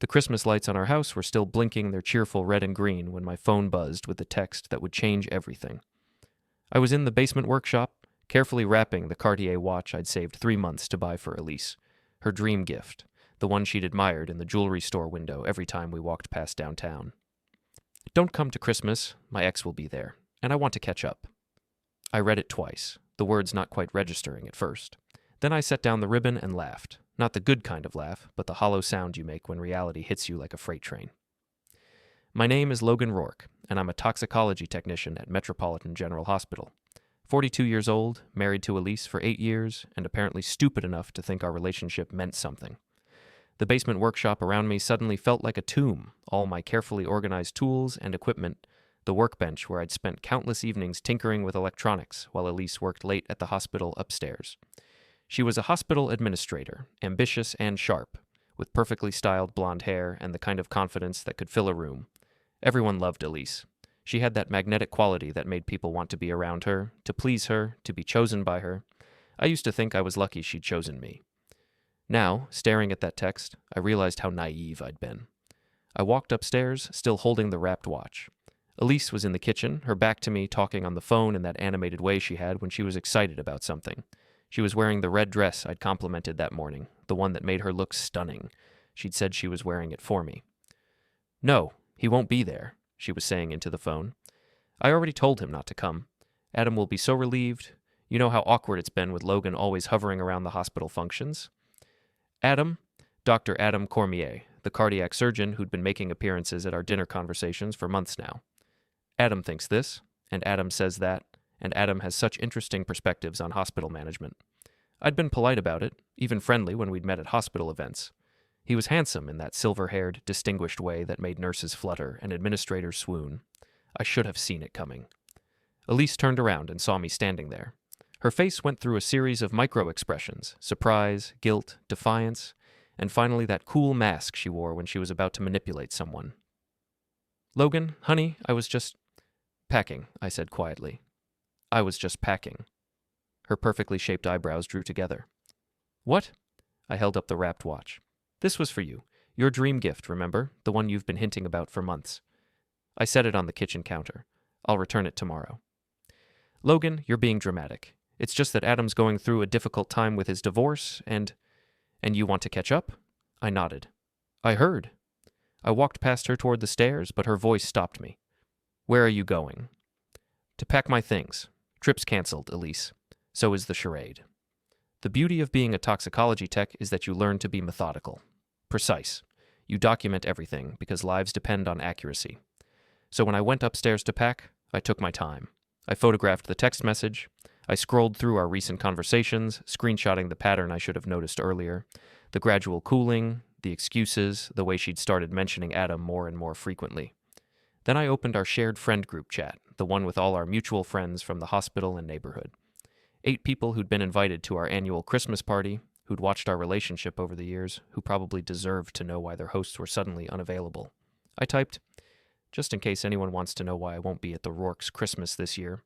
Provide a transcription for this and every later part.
The Christmas lights on our house were still blinking their cheerful red and green when my phone buzzed with the text that would change everything. I was in the basement workshop, carefully wrapping the Cartier watch I'd saved 3 months to buy for Elise, her dream gift, the one she'd admired in the jewelry store window every time we walked past downtown. "Don't come to Christmas, my ex will be there, and I want to catch up." I read it twice, the words not quite registering at first. Then I set down the ribbon and laughed, not the good kind of laugh, but the hollow sound you make when reality hits you like a freight train. "My name is Logan Rourke, and I'm a toxicology technician at Metropolitan General Hospital. 42 years old, married to Elise for 8 years, and apparently stupid enough to think our relationship meant something. The basement workshop around me suddenly felt like a tomb, all my carefully organized tools and equipment, the workbench where I'd spent countless evenings tinkering with electronics while Elise worked late at the hospital upstairs. She was a hospital administrator, ambitious and sharp, with perfectly styled blonde hair and the kind of confidence that could fill a room. Everyone loved Elise. She had that magnetic quality that made people want to be around her, to please her, to be chosen by her. I used to think I was lucky she'd chosen me. Now, staring at that text, I realized how naive I'd been. I walked upstairs, still holding the wrapped watch. Elise was in the kitchen, her back to me, talking on the phone in that animated way she had when she was excited about something. She was wearing the red dress I'd complimented that morning, the one that made her look stunning. She'd said she was wearing it for me. "No, he won't be there," she was saying into the phone. "I already told him not to come. Adam will be so relieved. You know how awkward it's been with Logan always hovering around the hospital functions." Adam, Dr. Adam Cormier, the cardiac surgeon who'd been making appearances at our dinner conversations for months now. Adam thinks this, and Adam says that, and Adam has such interesting perspectives on hospital management. I'd been polite about it, even friendly when we'd met at hospital events. He was handsome in that silver-haired, distinguished way that made nurses flutter and administrators swoon. I should have seen it coming. Elise turned around and saw me standing there. Her face went through a series of micro-expressions: surprise, guilt, defiance, and finally that cool mask she wore when she was about to manipulate someone. "Logan, honey, I was just packing," I said quietly. "I was just packing." Her perfectly shaped eyebrows drew together. "What?" I held up the wrapped watch. "This was for you. Your dream gift, remember? The one you've been hinting about for months." I set it on the kitchen counter. "I'll return it tomorrow." "Logan, you're being dramatic. It's just that Adam's going through a difficult time with his divorce, and you want to catch up?" I nodded. "I heard." I walked past her toward the stairs, but her voice stopped me. "Where are you going?" "To pack my things. Trip's canceled, Elise. So is the charade." The beauty of being a toxicology tech is that you learn to be methodical. Precise. You document everything, because lives depend on accuracy. So when I went upstairs to pack, I took my time. I photographed the text message. I scrolled through our recent conversations, screenshotting the pattern I should have noticed earlier, the gradual cooling, the excuses, the way she'd started mentioning Adam more and more frequently. Then I opened our shared friend group chat, the one with all our mutual friends from the hospital and neighborhood. 8 people who'd been invited to our annual Christmas party, who'd watched our relationship over the years, who probably deserved to know why their hosts were suddenly unavailable. I typed, "Just in case anyone wants to know why I won't be at the Rourke's Christmas this year,"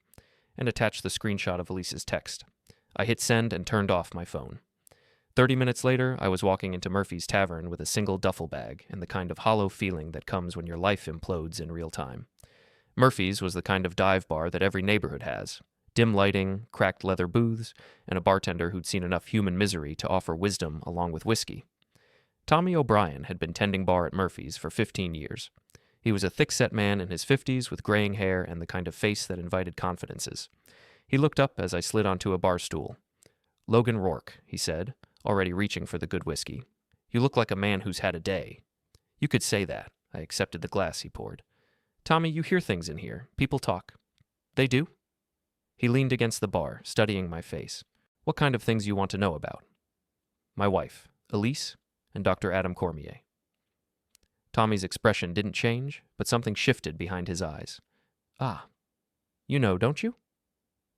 and attached the screenshot of Elise's text. I hit send and turned off my phone. 30 minutes later, I was walking into Murphy's Tavern with a single duffel bag and the kind of hollow feeling that comes when your life implodes in real time. Murphy's was the kind of dive bar that every neighborhood has. Dim lighting, cracked leather booths, and a bartender who'd seen enough human misery to offer wisdom along with whiskey. Tommy O'Brien had been tending bar at Murphy's for 15 years. He was a thick-set man in his 50s with graying hair and the kind of face that invited confidences. He looked up as I slid onto a bar stool. "Logan Rourke," he said, already reaching for the good whiskey. "You look like a man who's had a day." "You could say that." I accepted the glass he poured. "Tommy, you hear things in here. People talk." "They do?" He leaned against the bar, studying my face. "What kind of things you want to know about?" "My wife, Elise, and Dr. Adam Cormier." Tommy's expression didn't change, but something shifted behind his eyes. "Ah, you know, don't you?"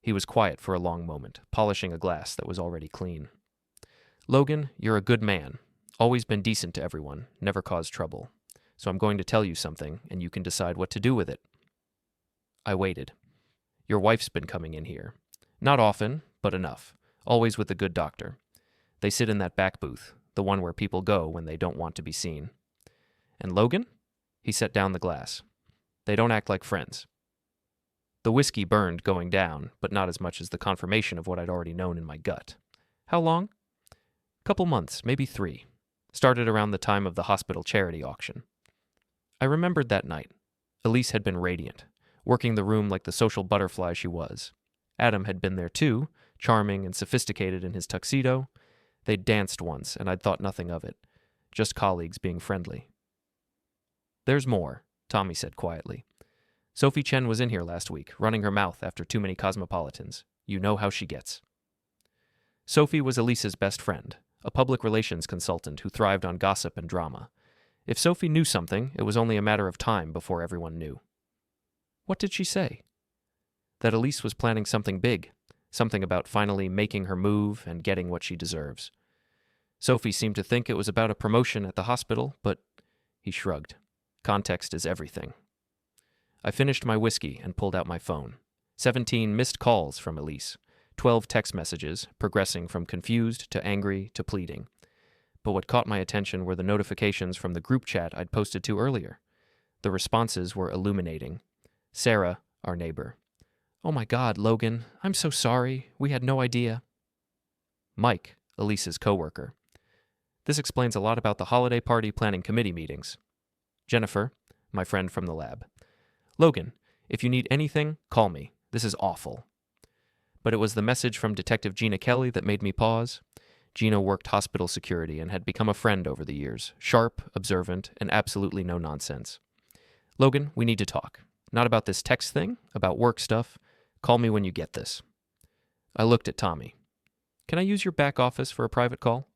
He was quiet for a long moment, polishing a glass that was already clean. "Logan, you're a good man. Always been decent to everyone, never caused trouble. So I'm going to tell you something, and you can decide what to do with it." I waited. "Your wife's been coming in here. Not often, but enough. Always with a good doctor. They sit in that back booth, the one where people go when they don't want to be seen." And Logan? He set down the glass. They don't act like friends. The whiskey burned going down, but not as much as the confirmation of what I'd already known in my gut. How long? Couple months, maybe 3. Started around the time of the hospital charity auction. I remembered that night. Elise had been radiant, working the room like the social butterfly she was. Adam had been there too, charming and sophisticated in his tuxedo. They'd danced once, and I'd thought nothing of it. Just colleagues being friendly. There's more, Tommy said quietly. Sophie Chen was in here last week, running her mouth after too many cosmopolitans. You know how she gets. Sophie was Elise's best friend, a public relations consultant who thrived on gossip and drama. If Sophie knew something, it was only a matter of time before everyone knew. What did she say? That Elise was planning something big, something about finally making her move and getting what she deserves. Sophie seemed to think it was about a promotion at the hospital, but he shrugged. Context is everything. I finished my whiskey and pulled out my phone. 17 missed calls from Elise. 12 text messages, progressing from confused to angry to pleading. But what caught my attention were the notifications from the group chat I'd posted to earlier. The responses were illuminating. Sarah, our neighbor. Oh my God, Logan, I'm so sorry. We had no idea. Mike, Elise's coworker. This explains a lot about the holiday party planning committee meetings. Jennifer, my friend from the lab. Logan, if you need anything, call me. This is awful. But it was the message from Detective Gina Kelly that made me pause. Gina worked hospital security and had become a friend over the years, sharp, observant, and absolutely no nonsense. Logan, we need to talk. Not about this text thing, about work stuff. Call me when you get this. I looked at Tommy. Can I use your back office for a private call?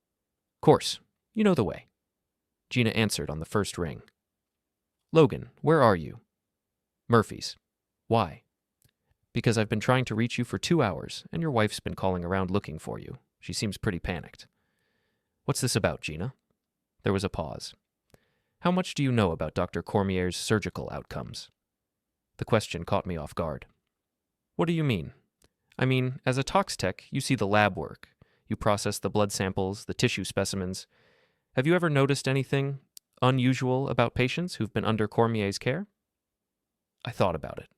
Course. You know the way. Gina answered on the first ring. Logan, where are you? Murphy's. Why? Because I've been trying to reach you for 2 hours, and your wife's been calling around looking for you. She seems pretty panicked. What's this about, Gina? There was a pause. How much do you know about Dr. Cormier's surgical outcomes? The question caught me off guard. What do you mean? I mean, as a tox tech, you see the lab work. You process the blood samples, the tissue specimens. Have you ever noticed anything unusual about patients who've been under Cormier's care? I thought about it.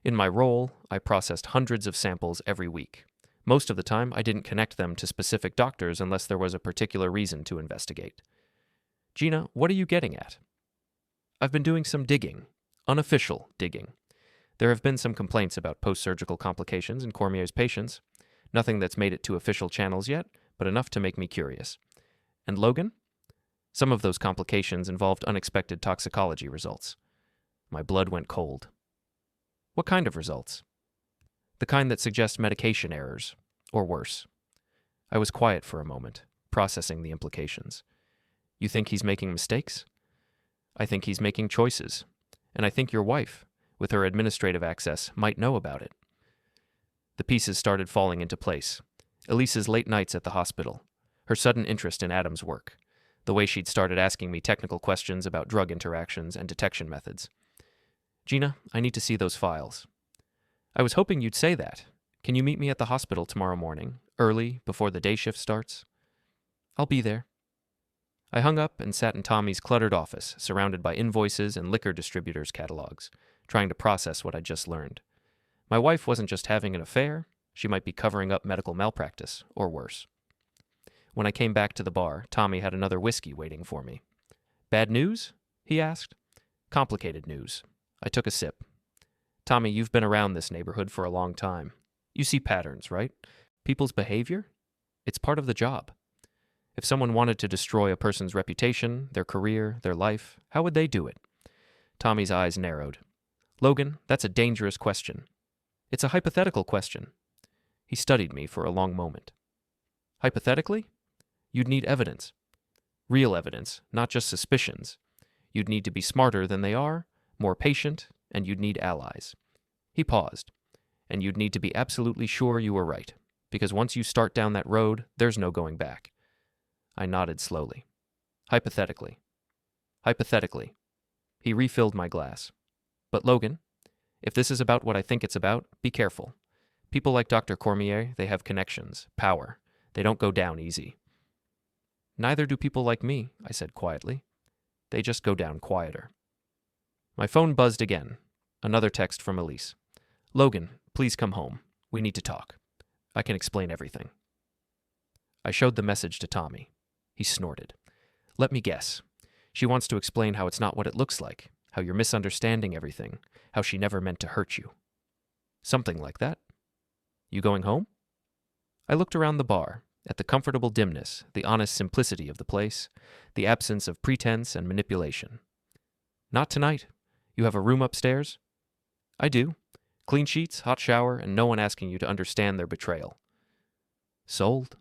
In my role, I processed hundreds of samples every week. Most of the time, I didn't connect them to specific doctors unless there was a particular reason to investigate. Gina, what are you getting at? I've been doing some digging. Unofficial digging. There have been some complaints about post-surgical complications in Cormier's patients. Nothing that's made it to official channels yet, but enough to make me curious. And Logan? Some of those complications involved unexpected toxicology results. My blood went cold. What kind of results? The kind that suggest medication errors, or worse. I was quiet for a moment, processing the implications. You think he's making mistakes? I think he's making choices. And I think your wife, with her administrative access, might know about it. The pieces started falling into place. Elise's late nights at the hospital, her sudden interest in Adam's work, the way she'd started asking me technical questions about drug interactions and detection methods. Gina, I need to see those files. I was hoping you'd say that. Can you meet me at the hospital tomorrow morning, early, before the day shift starts? I'll be there. I hung up and sat in Tommy's cluttered office, surrounded by invoices and liquor distributors' catalogs, trying to process what I'd just learned. My wife wasn't just having an affair, she might be covering up medical malpractice, or worse. When I came back to the bar, Tommy had another whiskey waiting for me. Bad news? He asked. Complicated news. I took a sip. Tommy, you've been around this neighborhood for a long time. You see patterns, right? People's behavior? It's part of the job. If someone wanted to destroy a person's reputation, their career, their life, how would they do it? Tommy's eyes narrowed. Logan, that's a dangerous question. It's a hypothetical question. He studied me for a long moment. Hypothetically? You'd need evidence. Real evidence, not just suspicions. You'd need to be smarter than they are, more patient, and you'd need allies. He paused. And you'd need to be absolutely sure you were right, because once you start down that road, there's no going back. I nodded slowly. Hypothetically. Hypothetically. He refilled my glass. But Logan, if this is about what I think it's about, be careful. People like Dr. Cormier, they have connections, power. They don't go down easy. Neither do people like me, I said quietly. They just go down quieter. My phone buzzed again. Another text from Elise. Logan, please come home. We need to talk. I can explain everything. I showed the message to Tommy. He snorted. Let me guess. She wants to explain how it's not what it looks like, how you're misunderstanding everything, how she never meant to hurt you. Something like that. You going home? I looked around the bar, at the comfortable dimness, the honest simplicity of the place, the absence of pretense and manipulation. Not tonight. You have a room upstairs? I do. Clean sheets, hot shower, and no one asking you to understand their betrayal. Sold.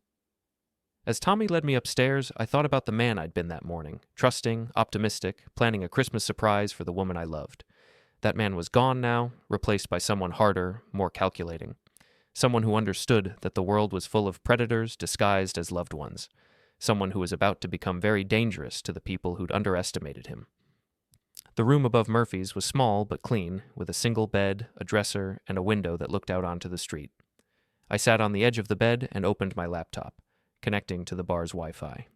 As Tommy led me upstairs, I thought about the man I'd been that morning, trusting, optimistic, planning a Christmas surprise for the woman I loved. That man was gone now, replaced by someone harder, more calculating. Someone who understood that the world was full of predators disguised as loved ones. Someone who was about to become very dangerous to the people who'd underestimated him. The room above Murphy's was small but clean, with a single bed, a dresser, and a window that looked out onto the street. I sat on the edge of the bed and opened my laptop, connecting to the bar's Wi-Fi.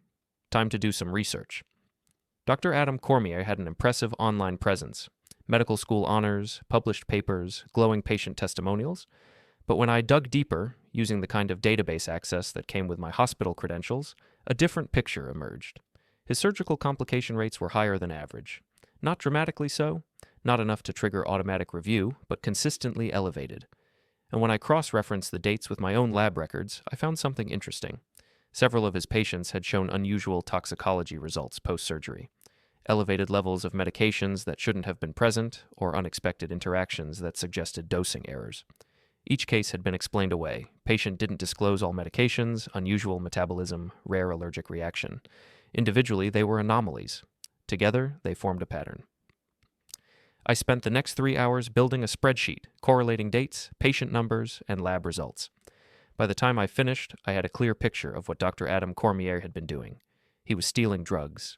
Time to do some research. Dr. Adam Cormier had an impressive online presence. Medical school honors, published papers, glowing patient testimonials. But when I dug deeper, using the kind of database access that came with my hospital credentials, a different picture emerged. His surgical complication rates were higher than average. Not dramatically so, not enough to trigger automatic review, but consistently elevated. And when I cross-referenced the dates with my own lab records, I found something interesting. Several of his patients had shown unusual toxicology results post-surgery. Elevated levels of medications that shouldn't have been present, or unexpected interactions that suggested dosing errors. Each case had been explained away. Patient didn't disclose all medications, unusual metabolism, rare allergic reaction. Individually, they were anomalies. Together, they formed a pattern. I spent the next 3 hours building a spreadsheet, correlating dates, patient numbers, and lab results. By the time I finished, I had a clear picture of what Dr. Adam Cormier had been doing. He was stealing drugs,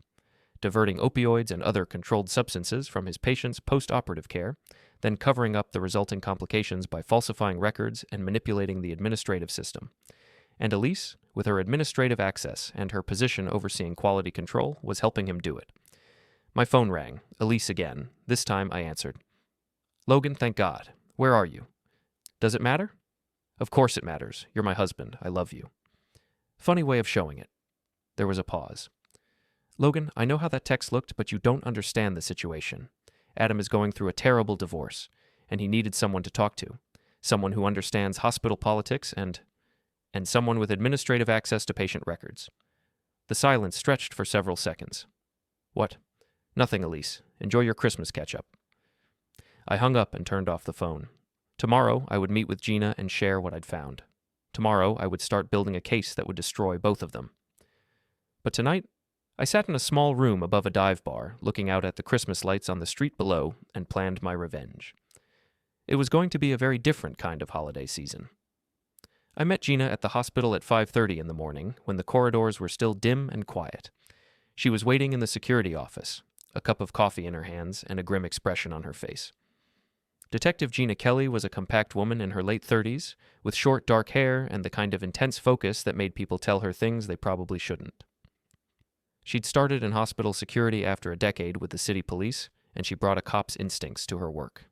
diverting opioids and other controlled substances from his patients' post-operative care, then covering up the resulting complications by falsifying records and manipulating the administrative system. And Elise, with her administrative access and her position overseeing quality control, was helping him do it. My phone rang. Elise again. This time I answered. Logan, thank God. Where are you? Does it matter? Of course it matters. You're my husband. I love you. Funny way of showing it. There was a pause. Logan, I know how that text looked, but you don't understand the situation. Adam is going through a terrible divorce, and he needed someone to talk to. Someone who understands hospital politics and someone with administrative access to patient records. The silence stretched for several seconds. What? Nothing, Elise. Enjoy your Christmas catch-up. I hung up and turned off the phone. Tomorrow, I would meet with Gina and share what I'd found. Tomorrow, I would start building a case that would destroy both of them. But tonight, I sat in a small room above a dive bar, looking out at the Christmas lights on the street below, and planned my revenge. It was going to be a very different kind of holiday season. I met Gina at the hospital at 5:30 in the morning, when the corridors were still dim and quiet. She was waiting in the security office, a cup of coffee in her hands and a grim expression on her face. Detective Gina Kelly was a compact woman in her late 30s, with short dark hair and the kind of intense focus that made people tell her things they probably shouldn't. She'd started in hospital security after a decade with the city police, and she brought a cop's instincts to her work.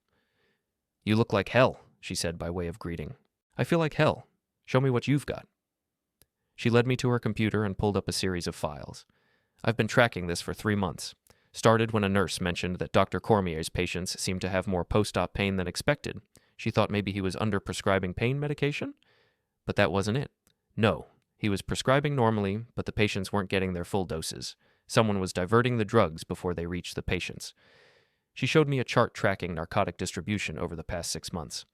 You look like hell, she said by way of greeting. I feel like hell. Show me what you've got. She led me to her computer and pulled up a series of files. I've been tracking this for 3 months. Started when a nurse mentioned that Dr. Cormier's patients seemed to have more post-op pain than expected. She thought maybe he was under-prescribing pain medication? But that wasn't it. No, he was prescribing normally, but the patients weren't getting their full doses. Someone was diverting the drugs before they reached the patients. She showed me a chart tracking narcotic distribution over the past 6 months.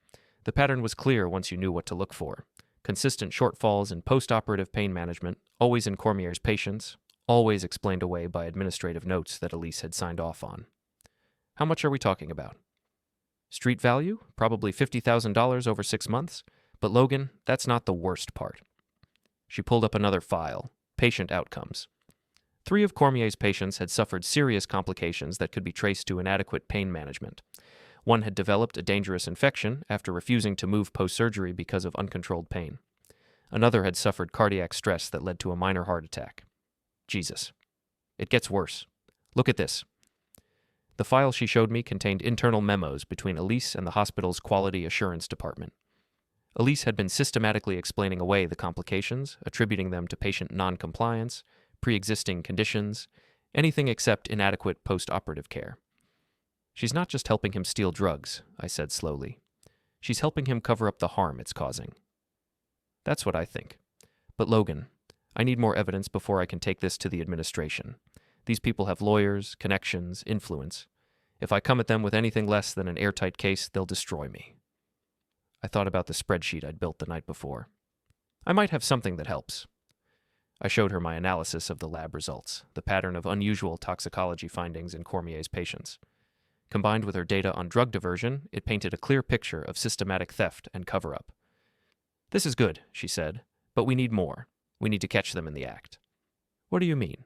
The pattern was clear once you knew what to look for. Consistent shortfalls in post-operative pain management, always in Cormier's patients, always explained away by administrative notes that Elise had signed off on. How much are we talking about? Street value? Probably $50,000 over 6 months? But Logan, that's not the worst part. She pulled up another file, patient outcomes. 3 of Cormier's patients had suffered serious complications that could be traced to inadequate pain management. One had developed a dangerous infection after refusing to move post-surgery because of uncontrolled pain. Another had suffered cardiac stress that led to a minor heart attack. Jesus. It gets worse. Look at this. The file she showed me contained internal memos between Elise and the hospital's quality assurance department. Elise had been systematically explaining away the complications, attributing them to patient noncompliance, pre-existing conditions, anything except inadequate post-operative care. She's not just helping him steal drugs, I said slowly. She's helping him cover up the harm it's causing. That's what I think. But Logan, I need more evidence before I can take this to the administration. These people have lawyers, connections, influence. If I come at them with anything less than an airtight case, they'll destroy me. I thought about the spreadsheet I'd built the night before. I might have something that helps. I showed her my analysis of the lab results, the pattern of unusual toxicology findings in Cormier's patients. Combined with her data on drug diversion, it painted a clear picture of systematic theft and cover-up. This is good, she said, but we need more. We need to catch them in the act. What do you mean?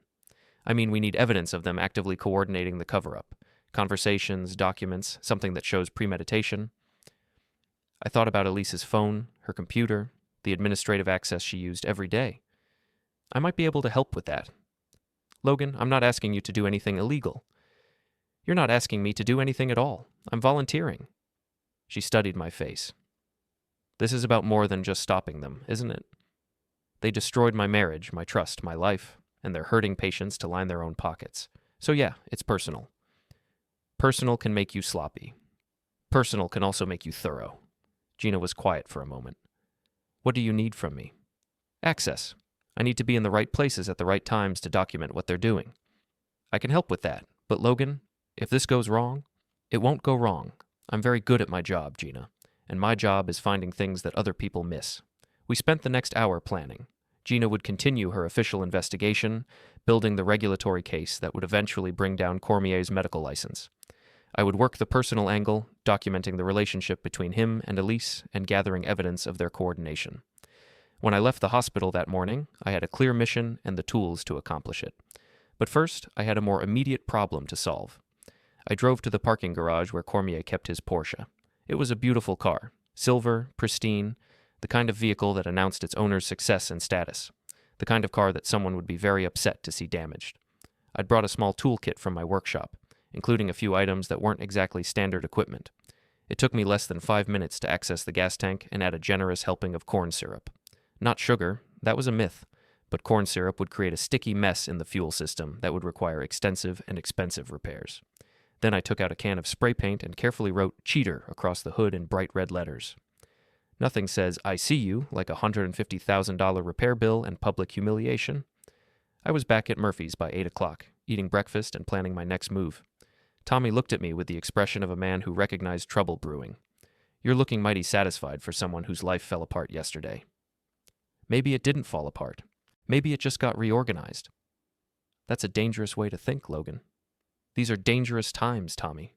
I mean, we need evidence of them actively coordinating the cover-up. Conversations, documents, something that shows premeditation. I thought about Elise's phone, her computer, the administrative access she used every day. I might be able to help with that. Logan, I'm not asking you to do anything illegal. You're not asking me to do anything at all. I'm volunteering. She studied my face. This is about more than just stopping them, isn't it? They destroyed my marriage, my trust, my life, and they're hurting patients to line their own pockets. So yeah, it's personal. Personal can make you sloppy. Personal can also make you thorough. Gina was quiet for a moment. What do you need from me? Access. I need to be in the right places at the right times to document what they're doing. I can help with that, but Logan, if this goes wrong, it won't go wrong. I'm very good at my job, Gina, and my job is finding things that other people miss. We spent the next hour planning. Gina would continue her official investigation, building the regulatory case that would eventually bring down Cormier's medical license. I would work the personal angle, documenting the relationship between him and Elise and gathering evidence of their coordination. When I left the hospital that morning, I had a clear mission and the tools to accomplish it. But first, I had a more immediate problem to solve. I drove to the parking garage where Cormier kept his Porsche. It was a beautiful car, silver, pristine, the kind of vehicle that announced its owner's success and status, the kind of car that someone would be very upset to see damaged. I'd brought a small toolkit from my workshop, including a few items that weren't exactly standard equipment. It took me less than 5 minutes to access the gas tank and add a generous helping of corn syrup. Not sugar, that was a myth, but corn syrup would create a sticky mess in the fuel system that would require extensive and expensive repairs. Then I took out a can of spray paint and carefully wrote "Cheater" across the hood in bright red letters. Nothing says "I see you" like a $150,000 repair bill and public humiliation. I was back at Murphy's by 8 o'clock, eating breakfast and planning my next move. Tommy looked at me with the expression of a man who recognized trouble brewing. You're looking mighty satisfied for someone whose life fell apart yesterday. Maybe it didn't fall apart. Maybe it just got reorganized. That's a dangerous way to think, Logan. These are dangerous times, Tommy.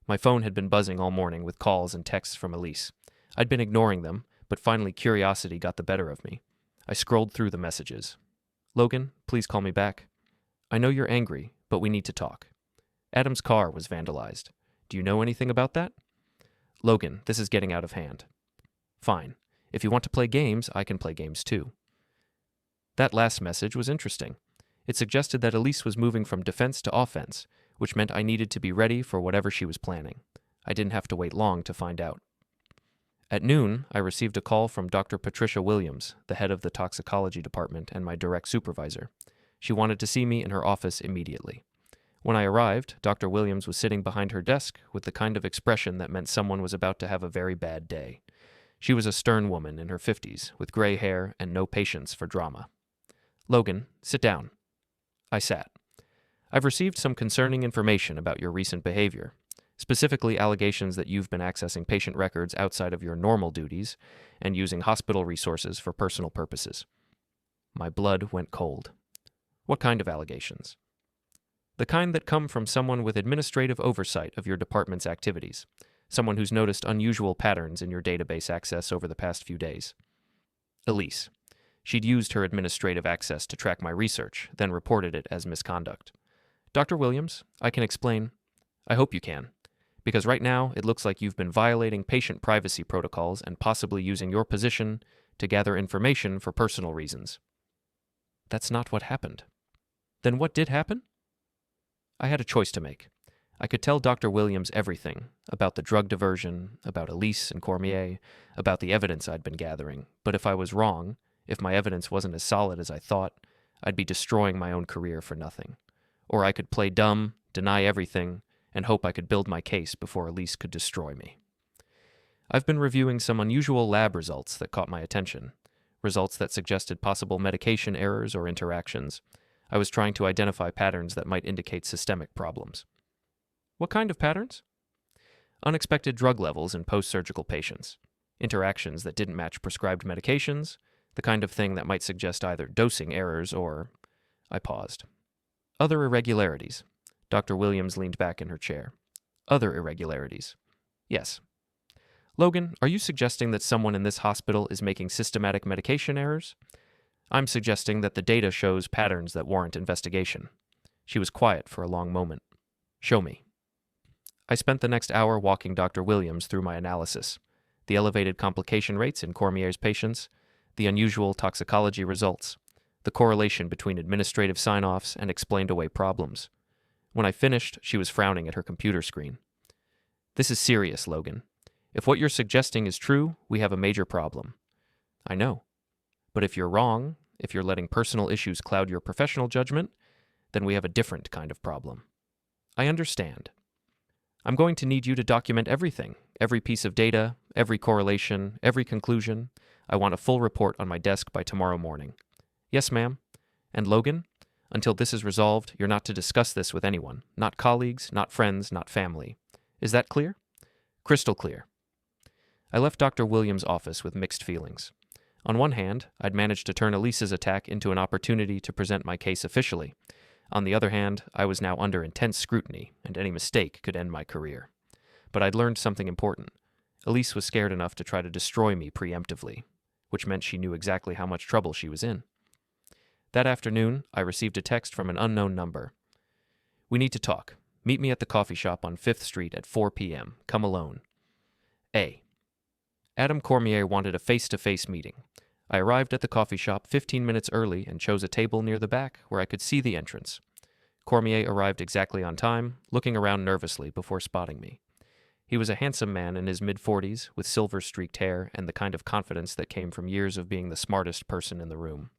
My phone had been buzzing all morning with calls and texts from Elise. I'd been ignoring them, but finally curiosity got the better of me. I scrolled through the messages. Logan, please call me back. I know you're angry, but we need to talk. Adam's car was vandalized. Do you know anything about that? Logan, this is getting out of hand. Fine. If you want to play games, I can play games too. That last message was interesting. It suggested that Elise was moving from defense to offense, which meant I needed to be ready for whatever she was planning. I didn't have to wait long to find out. At noon, I received a call from Dr. Patricia Williams, the head of the toxicology department and my direct supervisor. She wanted to see me in her office immediately. When I arrived, Dr. Williams was sitting behind her desk with the kind of expression that meant someone was about to have a very bad day. She was a stern woman in her 50s, with gray hair and no patience for drama. Logan, sit down. I sat. I've received some concerning information about your recent behavior, specifically allegations that you've been accessing patient records outside of your normal duties and using hospital resources for personal purposes. My blood went cold. What kind of allegations? The kind that come from someone with administrative oversight of your department's activities, someone who's noticed unusual patterns in your database access over the past few days. Elise. She'd used her administrative access to track my research, then reported it as misconduct. Dr. Williams, I can explain. I hope you can. Because right now, it looks like you've been violating patient privacy protocols and possibly using your position to gather information for personal reasons. That's not what happened. Then what did happen? I had a choice to make. I could tell Dr. Williams everything about the drug diversion, about Elise and Cormier, about the evidence I'd been gathering, but if I was wrong, if my evidence wasn't as solid as I thought, I'd be destroying my own career for nothing. Or I could play dumb, deny everything, and hope I could build my case before Elise could destroy me. I've been reviewing some unusual lab results that caught my attention, results that suggested possible medication errors or interactions. I was trying to identify patterns that might indicate systemic problems. What kind of patterns? Unexpected drug levels in post-surgical patients, interactions that didn't match prescribed medications, the kind of thing that might suggest either dosing errors or... I paused. Other irregularities. Dr. Williams leaned back in her chair. Other irregularities. Yes. Logan, are you suggesting that someone in this hospital is making systematic medication errors? I'm suggesting that the data shows patterns that warrant investigation. She was quiet for a long moment. Show me. I spent the next hour walking Dr. Williams through my analysis, the elevated complication rates in Cormier's patients, the unusual toxicology results, the correlation between administrative sign-offs and explained-away problems. When I finished, she was frowning at her computer screen. This is serious, Logan. If what you're suggesting is true, we have a major problem. I know. But if you're wrong, if you're letting personal issues cloud your professional judgment, then we have a different kind of problem. I understand. I'm going to need you to document everything, every piece of data, every correlation, every conclusion. I want a full report on my desk by tomorrow morning. Yes, ma'am. And Logan, until this is resolved, you're not to discuss this with anyone, not colleagues, not friends, not family. Is that clear? Crystal clear. I left Dr. Williams' office with mixed feelings. On one hand, I'd managed to turn Elise's attack into an opportunity to present my case officially. On the other hand, I was now under intense scrutiny, and any mistake could end my career. But I'd learned something important. Elise was scared enough to try to destroy me preemptively, which meant she knew exactly how much trouble she was in. That afternoon, I received a text from an unknown number. We need to talk. Meet me at the coffee shop on 5th Street at 4 p.m. Come alone. A. Adam Cormier wanted a face-to-face meeting. I arrived at the coffee shop 15 minutes early and chose a table near the back where I could see the entrance. Cormier arrived exactly on time, looking around nervously before spotting me. He was a handsome man in his mid-40s, with silver-streaked hair and the kind of confidence that came from years of being the smartest person in the room.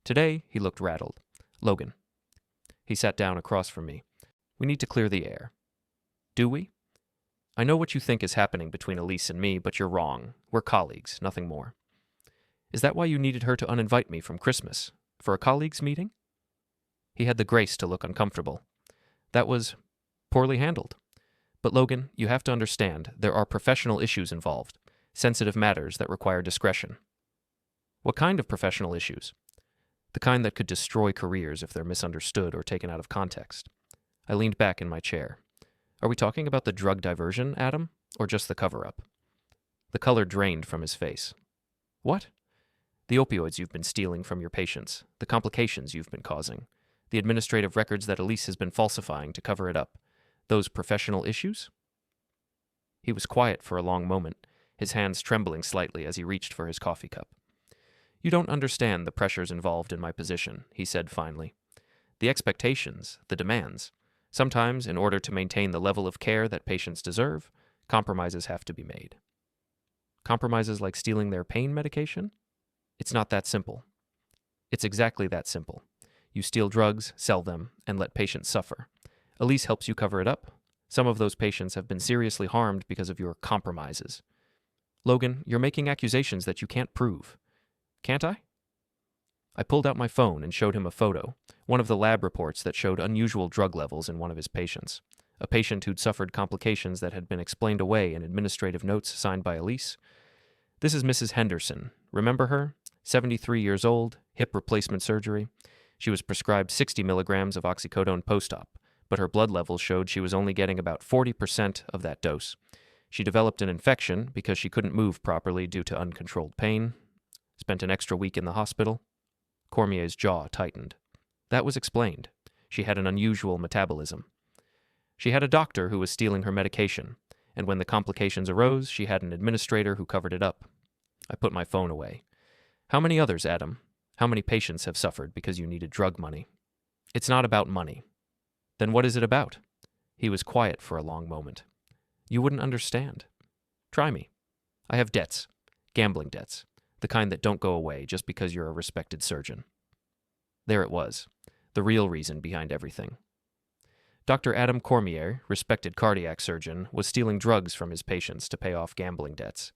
Today, he looked rattled. Logan. He sat down across from me. We need to clear the air. Do we? I know what you think is happening between Elise and me, but you're wrong. We're colleagues, nothing more. Is that why you needed her to uninvite me from Christmas? For a colleagues' meeting? He had the grace to look uncomfortable. That was poorly handled. But Logan, you have to understand, there are professional issues involved, sensitive matters that require discretion. What kind of professional issues? The kind that could destroy careers if they're misunderstood or taken out of context. I leaned back in my chair. Are we talking about the drug diversion, Adam, or just the cover-up? The color drained from his face. What? The opioids you've been stealing from your patients, the complications you've been causing, the administrative records that Elise has been falsifying to cover it up. Those professional issues? He was quiet for a long moment, his hands trembling slightly as he reached for his coffee cup. You don't understand the pressures involved in my position, he said finally. The expectations, the demands. Sometimes, in order to maintain the level of care that patients deserve, compromises have to be made. Compromises like stealing their pain medication? It's not that simple. It's exactly that simple. You steal drugs, sell them, and let patients suffer. Elise helps you cover it up. Some of those patients have been seriously harmed because of your compromises. Logan, you're making accusations that you can't prove. Can't I? I pulled out my phone and showed him a photo, one of the lab reports that showed unusual drug levels in one of his patients, a patient who'd suffered complications that had been explained away in administrative notes signed by Elise. This is Mrs. Henderson. Remember her? 73 years old, hip replacement surgery. She was prescribed 60 milligrams of oxycodone post-op, but her blood levels showed she was only getting about 40% of that dose. She developed an infection because she couldn't move properly due to uncontrolled pain. Spent an extra week in the hospital. Cormier's jaw tightened. That was explained. She had an unusual metabolism. She had a doctor who was stealing her medication, and when the complications arose, she had an administrator who covered it up. I put my phone away. How many others, Adam? How many patients have suffered because you needed drug money? It's not about money. Then what is it about? He was quiet for a long moment. You wouldn't understand. Try me. I have debts. Gambling debts. The kind that don't go away just because you're a respected surgeon. There it was. The real reason behind everything. Dr. Adam Cormier, respected cardiac surgeon, was stealing drugs from his patients to pay off gambling debts.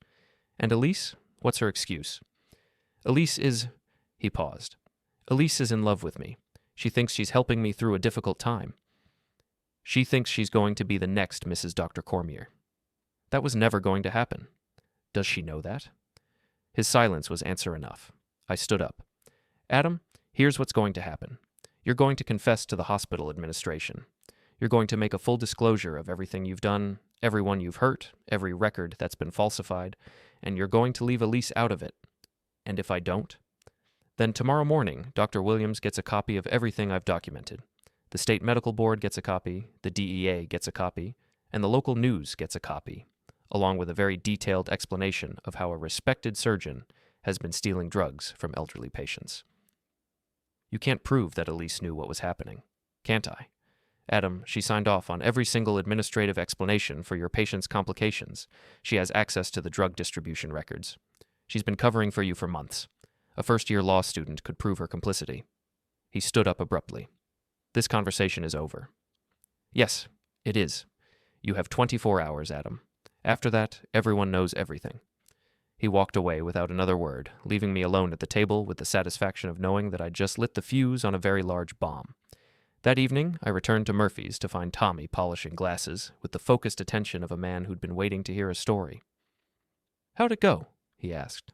And Elise? What's her excuse? Elise is... He paused. Elise is in love with me. She thinks she's helping me through a difficult time. She thinks she's going to be the next Mrs. Dr. Cormier. That was never going to happen. Does she know that? His silence was answer enough. I stood up. Adam, here's what's going to happen. You're going to confess to the hospital administration. You're going to make a full disclosure of everything you've done, everyone you've hurt, every record that's been falsified, and you're going to leave Elise out of it. And if I don't? Then tomorrow morning, Dr. Williams gets a copy of everything I've documented. The State Medical Board gets a copy, the DEA gets a copy, and the local news gets a copy, along with a very detailed explanation of how a respected surgeon has been stealing drugs from elderly patients. You can't prove that Elise knew what was happening, can't I? Adam, she signed off on every single administrative explanation for your patient's complications. She has access to the drug distribution records. She's been covering for you for months. A first-year law student could prove her complicity. He stood up abruptly. This conversation is over. Yes, it is. You have 24 hours, Adam. After that, everyone knows everything. He walked away without another word, leaving me alone at the table with the satisfaction of knowing that I'd just lit the fuse on a very large bomb. That evening, I returned to Murphy's to find Tommy polishing glasses with the focused attention of a man who'd been waiting to hear a story. How'd it go? He asked.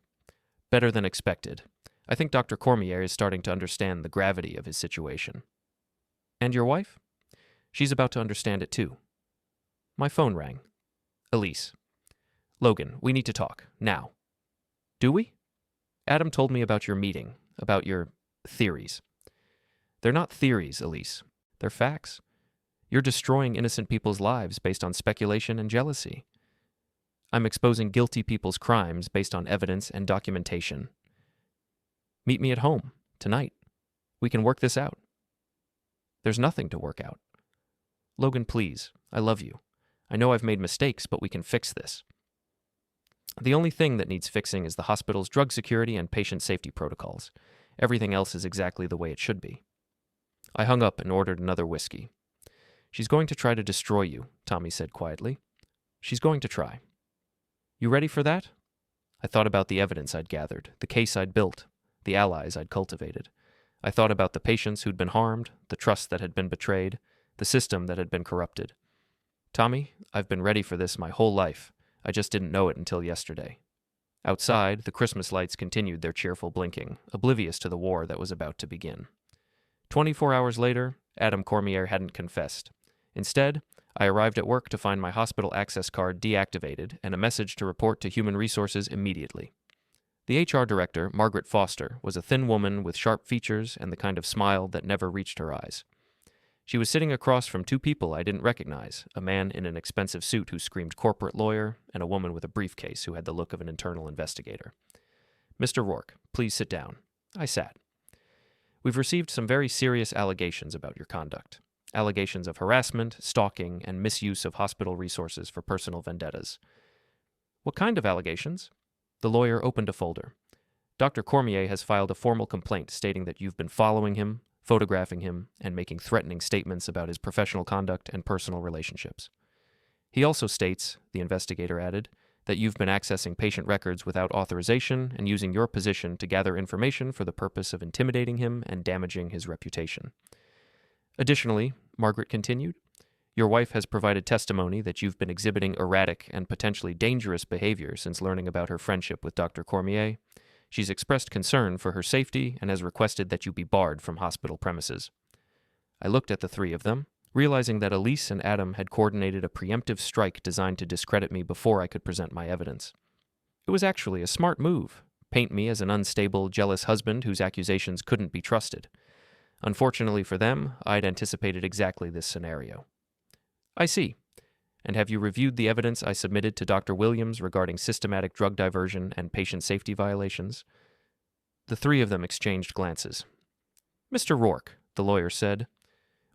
Better than expected. I think Dr. Cormier is starting to understand the gravity of his situation. And your wife? She's about to understand it too. My phone rang. Elise. Logan, we need to talk. Now. Do we? Adam told me about your meeting, about your theories. They're not theories, Elise. They're facts. You're destroying innocent people's lives based on speculation and jealousy. I'm exposing guilty people's crimes based on evidence and documentation. Meet me at home, tonight. We can work this out. There's nothing to work out. Logan, please. I love you. I know I've made mistakes, but we can fix this. The only thing that needs fixing is the hospital's drug security and patient safety protocols. Everything else is exactly the way it should be. I hung up and ordered another whiskey. She's going to try to destroy you, Tommy said quietly. She's going to try. You ready for that? I thought about the evidence I'd gathered, the case I'd built, the allies I'd cultivated. I thought about the patients who'd been harmed, the trust that had been betrayed, the system that had been corrupted. Tommy, I've been ready for this my whole life. I just didn't know it until yesterday. Outside, the Christmas lights continued their cheerful blinking, oblivious to the war that was about to begin. 24 hours later, Adam Cormier hadn't confessed. Instead, I arrived at work to find my hospital access card deactivated and a message to report to Human Resources immediately. The HR director, Margaret Foster, was a thin woman with sharp features and the kind of smile that never reached her eyes. She was sitting across from two people I didn't recognize, a man in an expensive suit who screamed corporate lawyer, and a woman with a briefcase who had the look of an internal investigator. Mr. Rourke, please sit down. I sat. We've received some very serious allegations about your conduct. Allegations of harassment, stalking, and misuse of hospital resources for personal vendettas. What kind of allegations? The lawyer opened a folder. Dr. Cormier has filed a formal complaint stating that you've been following him, photographing him, and making threatening statements about his professional conduct and personal relationships. He also states, the investigator added, that you've been accessing patient records without authorization and using your position to gather information for the purpose of intimidating him and damaging his reputation. Additionally, Margaret continued, your wife has provided testimony that you've been exhibiting erratic and potentially dangerous behavior since learning about her friendship with Dr. Cormier. She's expressed concern for her safety and has requested that you be barred from hospital premises. I looked at the three of them, realizing that Elise and Adam had coordinated a preemptive strike designed to discredit me before I could present my evidence. It was actually a smart move, paint me as an unstable, jealous husband whose accusations couldn't be trusted. Unfortunately for them, I'd anticipated exactly this scenario. I see. And have you reviewed the evidence I submitted to Dr. Williams regarding systematic drug diversion and patient safety violations? The three of them exchanged glances. Mr. Rourke, the lawyer said,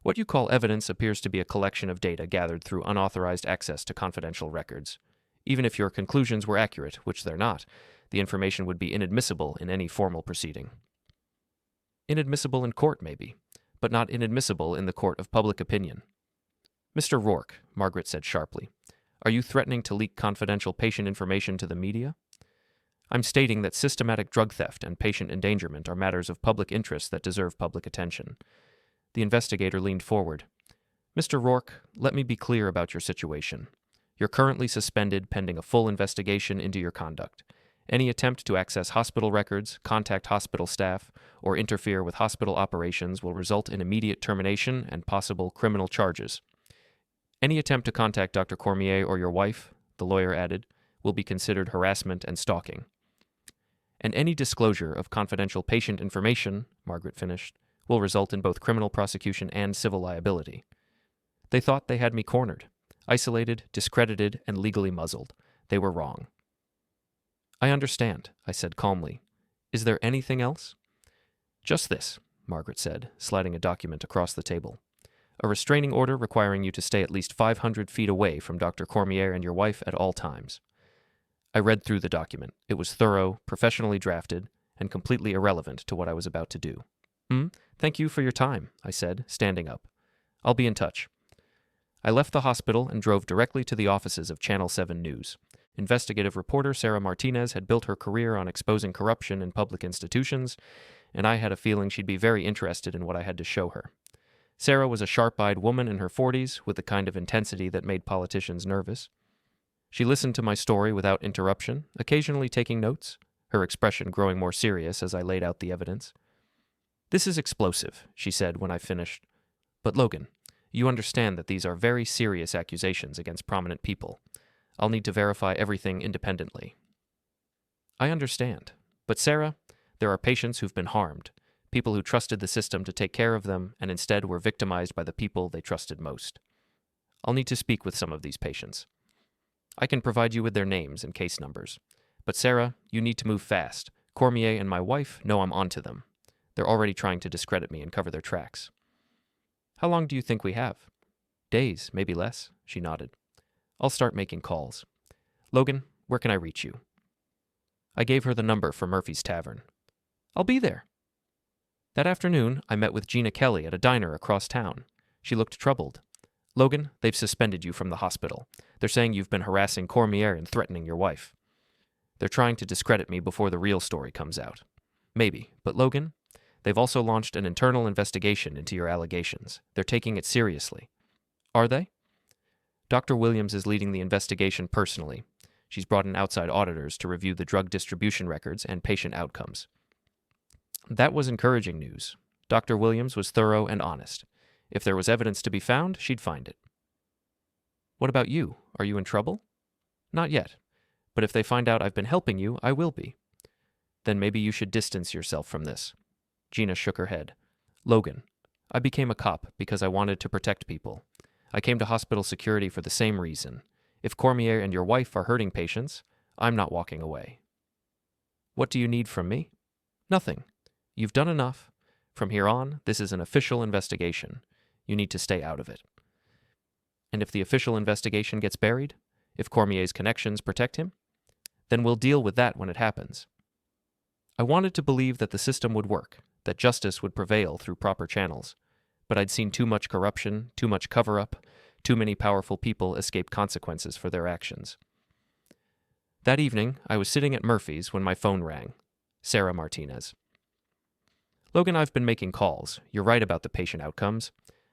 What you call evidence appears to be a collection of data gathered through unauthorized access to confidential records. Even if your conclusions were accurate, which they're not, the information would be inadmissible in any formal proceeding. Inadmissible in court, maybe, but not inadmissible in the court of public opinion. Mr. Rourke, Margaret said sharply, are you threatening to leak confidential patient information to the media? I'm stating that systematic drug theft and patient endangerment are matters of public interest that deserve public attention. The investigator leaned forward. Mr. Rourke, let me be clear about your situation. You're currently suspended pending a full investigation into your conduct. Any attempt to access hospital records, contact hospital staff, or interfere with hospital operations will result in immediate termination and possible criminal charges. Any attempt to contact Dr. Cormier or your wife, the lawyer added, will be considered harassment and stalking. And any disclosure of confidential patient information, Margaret finished, will result in both criminal prosecution and civil liability. They thought they had me cornered, isolated, discredited, and legally muzzled. They were wrong. I understand, I said calmly. Is there anything else? Just this, Margaret said, sliding a document across the table. A restraining order requiring you to stay at least 500 feet away from Dr. Cormier and your wife at all times. I read through the document. It was thorough, professionally drafted, and completely irrelevant to what I was about to do. Thank you for your time, I said, standing up. I'll be in touch. I left the hospital and drove directly to the offices of Channel 7 News. Investigative reporter Sarah Martinez had built her career on exposing corruption in public institutions, and I had a feeling she'd be very interested in what I had to show her. Sarah was a sharp-eyed woman in her 40s with the kind of intensity that made politicians nervous. She listened to my story without interruption, occasionally taking notes, her expression growing more serious as I laid out the evidence. This is explosive, she said when I finished. But Logan, you understand that these are very serious accusations against prominent people. I'll need to verify everything independently. I understand. But Sarah, there are patients who've been harmed, people who trusted the system to take care of them and instead were victimized by the people they trusted most. I'll need to speak with some of these patients. I can provide you with their names and case numbers. But Sarah, you need to move fast. Cormier and my wife know I'm onto them. They're already trying to discredit me and cover their tracks. How long do you think we have? Days, maybe less, she nodded. I'll start making calls. Logan, where can I reach you? I gave her the number for Murphy's Tavern. I'll be there. That afternoon, I met with Gina Kelly at a diner across town. She looked troubled. Logan, they've suspended you from the hospital. They're saying you've been harassing Cormier and threatening your wife. They're trying to discredit me before the real story comes out. Maybe, but Logan, they've also launched an internal investigation into your allegations. They're taking it seriously. Are they? Dr. Williams is leading the investigation personally. She's brought in outside auditors to review the drug distribution records and patient outcomes. That was encouraging news. Dr. Williams was thorough and honest. If there was evidence to be found, she'd find it. What about you? Are you in trouble? Not yet. But if they find out I've been helping you, I will be. Then maybe you should distance yourself from this. Gina shook her head. Logan, I became a cop because I wanted to protect people. I came to hospital security for the same reason. If Cormier and your wife are hurting patients, I'm not walking away. What do you need from me? Nothing. You've done enough. From here on, this is an official investigation. You need to stay out of it. And if the official investigation gets buried, if Cormier's connections protect him, then we'll deal with that when it happens. I wanted to believe that the system would work, that justice would prevail through proper channels, but I'd seen too much corruption, too much cover-up, too many powerful people escape consequences for their actions. That evening, I was sitting at Murphy's when my phone rang. Sarah Martinez. Logan, I've been making calls. You're right about the patient outcomes.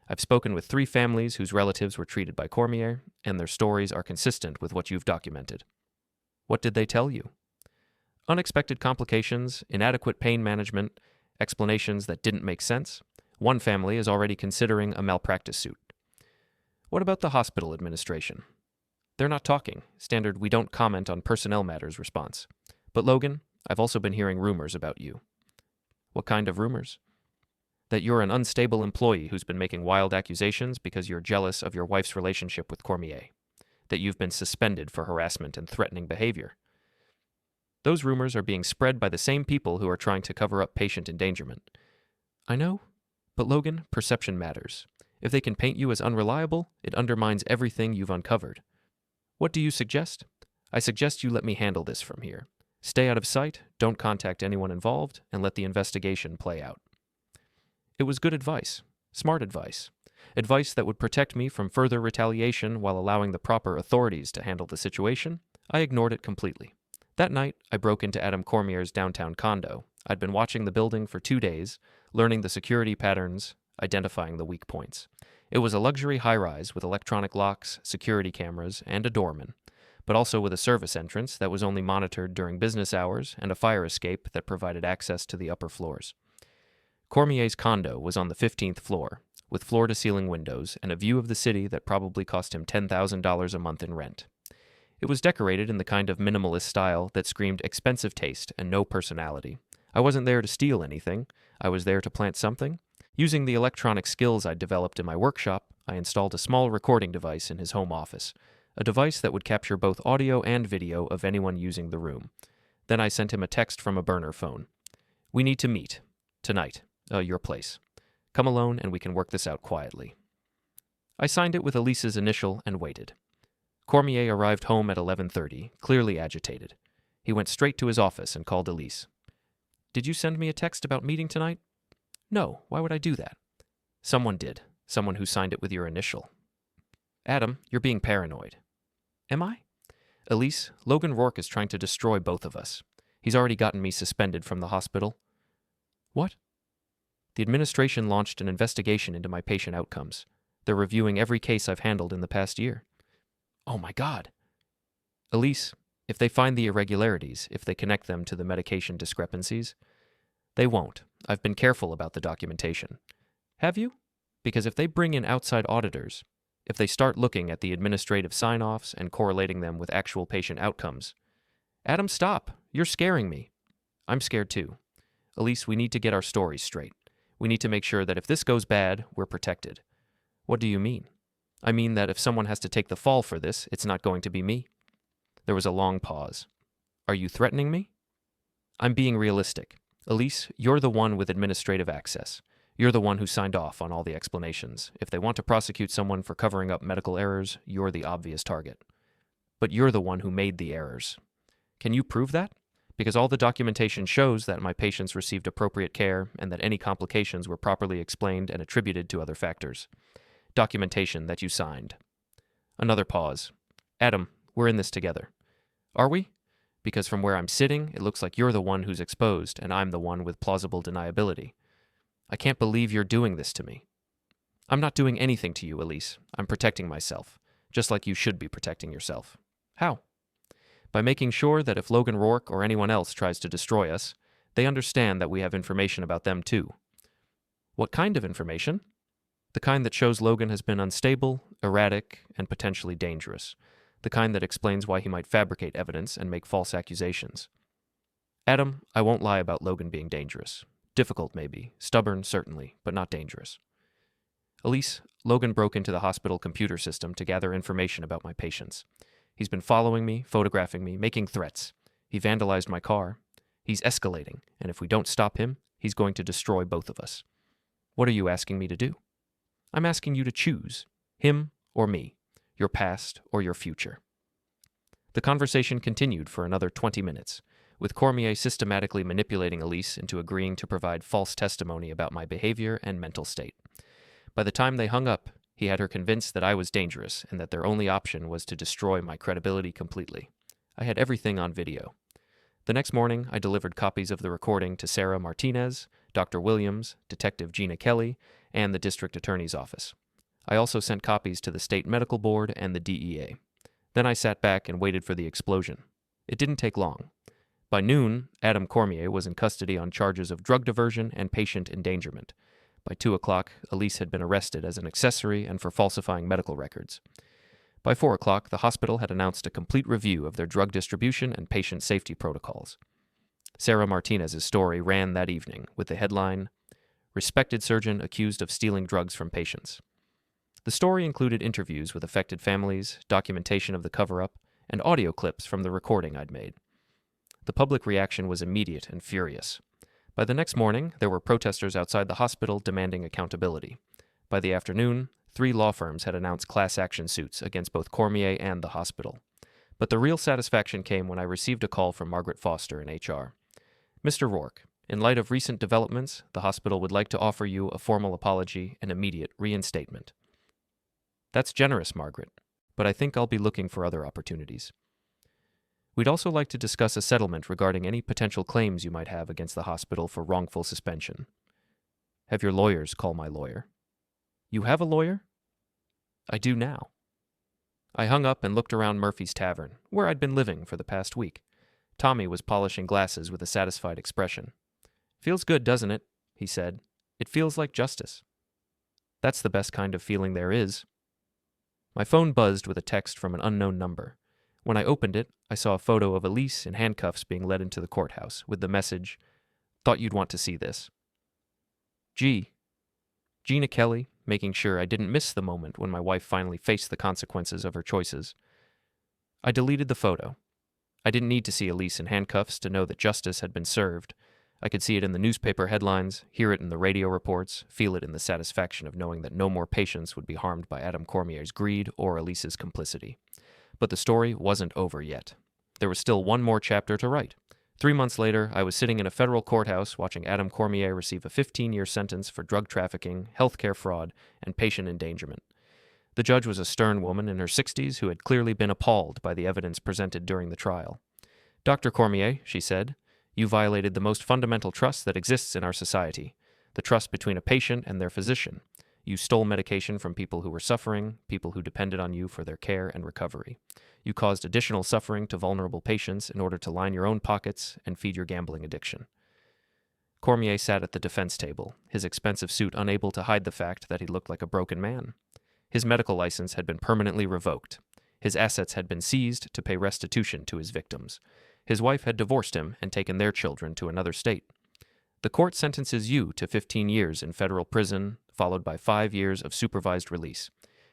I've spoken with 3 families whose relatives were treated by Cormier, and their stories are consistent with what you've documented. What did they tell you? Unexpected complications, inadequate pain management, explanations that didn't make sense. One family is already considering a malpractice suit. What about the hospital administration? They're not talking. Standard "we don't comment on personnel matters" response. But Logan, I've also been hearing rumors about you. What kind of rumors? That you're an unstable employee who's been making wild accusations because you're jealous of your wife's relationship with Cormier. That you've been suspended for harassment and threatening behavior. Those rumors are being spread by the same people who are trying to cover up patient endangerment. I know, but Logan, perception matters. If they can paint you as unreliable, it undermines everything you've uncovered. What do you suggest? I suggest you let me handle this from here. Stay out of sight, don't contact anyone involved, and let the investigation play out. It was good advice, smart advice. Advice that would protect me from further retaliation while allowing the proper authorities to handle the situation. I ignored it completely. That night, I broke into Adam Cormier's downtown condo. I'd been watching the building for 2 days, learning the security patterns, identifying the weak points. It was a luxury high-rise with electronic locks, security cameras, and a doorman, but also with a service entrance that was only monitored during business hours and a fire escape that provided access to the upper floors. Cormier's condo was on the 15th floor, with floor-to-ceiling windows and a view of the city that probably cost him $10,000 a month in rent. It was decorated in the kind of minimalist style that screamed expensive taste and no personality. I wasn't there to steal anything. I was there to plant something. Using the electronic skills I'd developed in my workshop, I installed a small recording device in his home office, a device that would capture both audio and video of anyone using the room. Then I sent him a text from a burner phone. "We need to meet. Tonight. Your place. Come alone and we can work this out quietly." I signed it with Elise's initial and waited. Cormier arrived home at 11:30, clearly agitated. He went straight to his office and called Elise. "Did you send me a text about meeting tonight?" "No, why would I do that?" "Someone did. Someone who signed it with your initial." "Adam, you're being paranoid." "Am I?" "Elise, Logan Rourke is trying to destroy both of us. He's already gotten me suspended from the hospital." "What?" "The administration launched an investigation into my patient outcomes. They're reviewing every case I've handled in the past year." "Oh my God." "Elise, if they find the irregularities, if they connect them to the medication discrepancies..." "They won't. I've been careful about the documentation." "Have you?" "Because if they bring in outside auditors, if they start looking at the administrative sign-offs and correlating them with actual patient outcomes..." "Adam, stop. You're scaring me." "I'm scared too. Elise, we need to get our stories straight. We need to make sure that if this goes bad, we're protected." "What do you mean?" "I mean that if someone has to take the fall for this, it's not going to be me." There was a long pause. "Are you threatening me?" "I'm being realistic. Elise, you're the one with administrative access. You're the one who signed off on all the explanations. If they want to prosecute someone for covering up medical errors, you're the obvious target. But you're the one who made the errors. Can you prove that? Because all the documentation shows that my patients received appropriate care and that any complications were properly explained and attributed to other factors. Documentation that you signed." Another pause. "Adam, we're in this together." "Are we? Because from where I'm sitting, it looks like you're the one who's exposed and I'm the one with plausible deniability. I can't believe you're doing this to me." "I'm not doing anything to you, Elise. I'm protecting myself, just like you should be protecting yourself." "How?" "By making sure that if Logan Rourke or anyone else tries to destroy us, they understand that we have information about them too." "What kind of information?" "The kind that shows Logan has been unstable, erratic, and potentially dangerous. The kind that explains why he might fabricate evidence and make false accusations." "Adam, I won't lie about Logan being dangerous. Difficult, maybe. Stubborn, certainly, but not dangerous." "Elise, Logan broke into the hospital computer system to gather information about my patients. He's been following me, photographing me, making threats. He vandalized my car. He's escalating, and if we don't stop him, he's going to destroy both of us." "What are you asking me to do?" "I'm asking you to choose. Him or me. Your past or your future." The conversation continued for another 20 minutes, with Cormier systematically manipulating Elise into agreeing to provide false testimony about my behavior and mental state. By the time they hung up, he had her convinced that I was dangerous and that their only option was to destroy my credibility completely. I had everything on video. The next morning, I delivered copies of the recording to Sarah Martinez, Dr. Williams, Detective Gina Kelly, and the District Attorney's Office. I also sent copies to the State Medical Board and the DEA. Then I sat back and waited for the explosion. It didn't take long. By noon, Adam Cormier was in custody on charges of drug diversion and patient endangerment. By 2 o'clock, Elise had been arrested as an accessory and for falsifying medical records. By 4 o'clock, the hospital had announced a complete review of their drug distribution and patient safety protocols. Sarah Martinez's story ran that evening with the headline, "Respected Surgeon Accused of Stealing Drugs from Patients." The story included interviews with affected families, documentation of the cover-up, and audio clips from the recording I'd made. The public reaction was immediate and furious. By the next morning, there were protesters outside the hospital demanding accountability. By the afternoon, 3 law firms had announced class action suits against both Cormier and the hospital. But the real satisfaction came when I received a call from Margaret Foster in HR. Mr. Rourke, in light of recent developments, the hospital would like to offer you a formal apology and immediate reinstatement. That's generous, Margaret, but I think I'll be looking for other opportunities. We'd also like to discuss a settlement regarding any potential claims you might have against the hospital for wrongful suspension. Have your lawyers call my lawyer. You have a lawyer? I do now. I hung up and looked around Murphy's Tavern, where I'd been living for the past week. Tommy was polishing glasses with a satisfied expression. Feels good, doesn't it? He said. It feels like justice. That's the best kind of feeling there is. My phone buzzed with a text from an unknown number. When I opened it, I saw a photo of Elise in handcuffs being led into the courthouse with the message, "Thought you'd want to see this." Gina Kelly, making sure I didn't miss the moment when my wife finally faced the consequences of her choices. I deleted the photo. I didn't need to see Elise in handcuffs to know that justice had been served. I could see it in the newspaper headlines, hear it in the radio reports, feel it in the satisfaction of knowing that no more patients would be harmed by Adam Cormier's greed or Elise's complicity. But the story wasn't over yet. There was still one more chapter to write. 3 months later, I was sitting in a federal courthouse watching Adam Cormier receive a 15-year sentence for drug trafficking, healthcare fraud, and patient endangerment. The judge was a stern woman in her 60s who had clearly been appalled by the evidence presented during the trial. "Dr. Cormier," she said, "you violated the most fundamental trust that exists in our society, the trust between a patient and their physician. You stole medication from people who were suffering, people who depended on you for their care and recovery. You caused additional suffering to vulnerable patients in order to line your own pockets and feed your gambling addiction." Cormier sat at the defense table, his expensive suit unable to hide the fact that he looked like a broken man. His medical license had been permanently revoked. His assets had been seized to pay restitution to his victims. His wife had divorced him and taken their children to another state. The court sentences you to 15 years in federal prison, followed by 5 years of supervised release.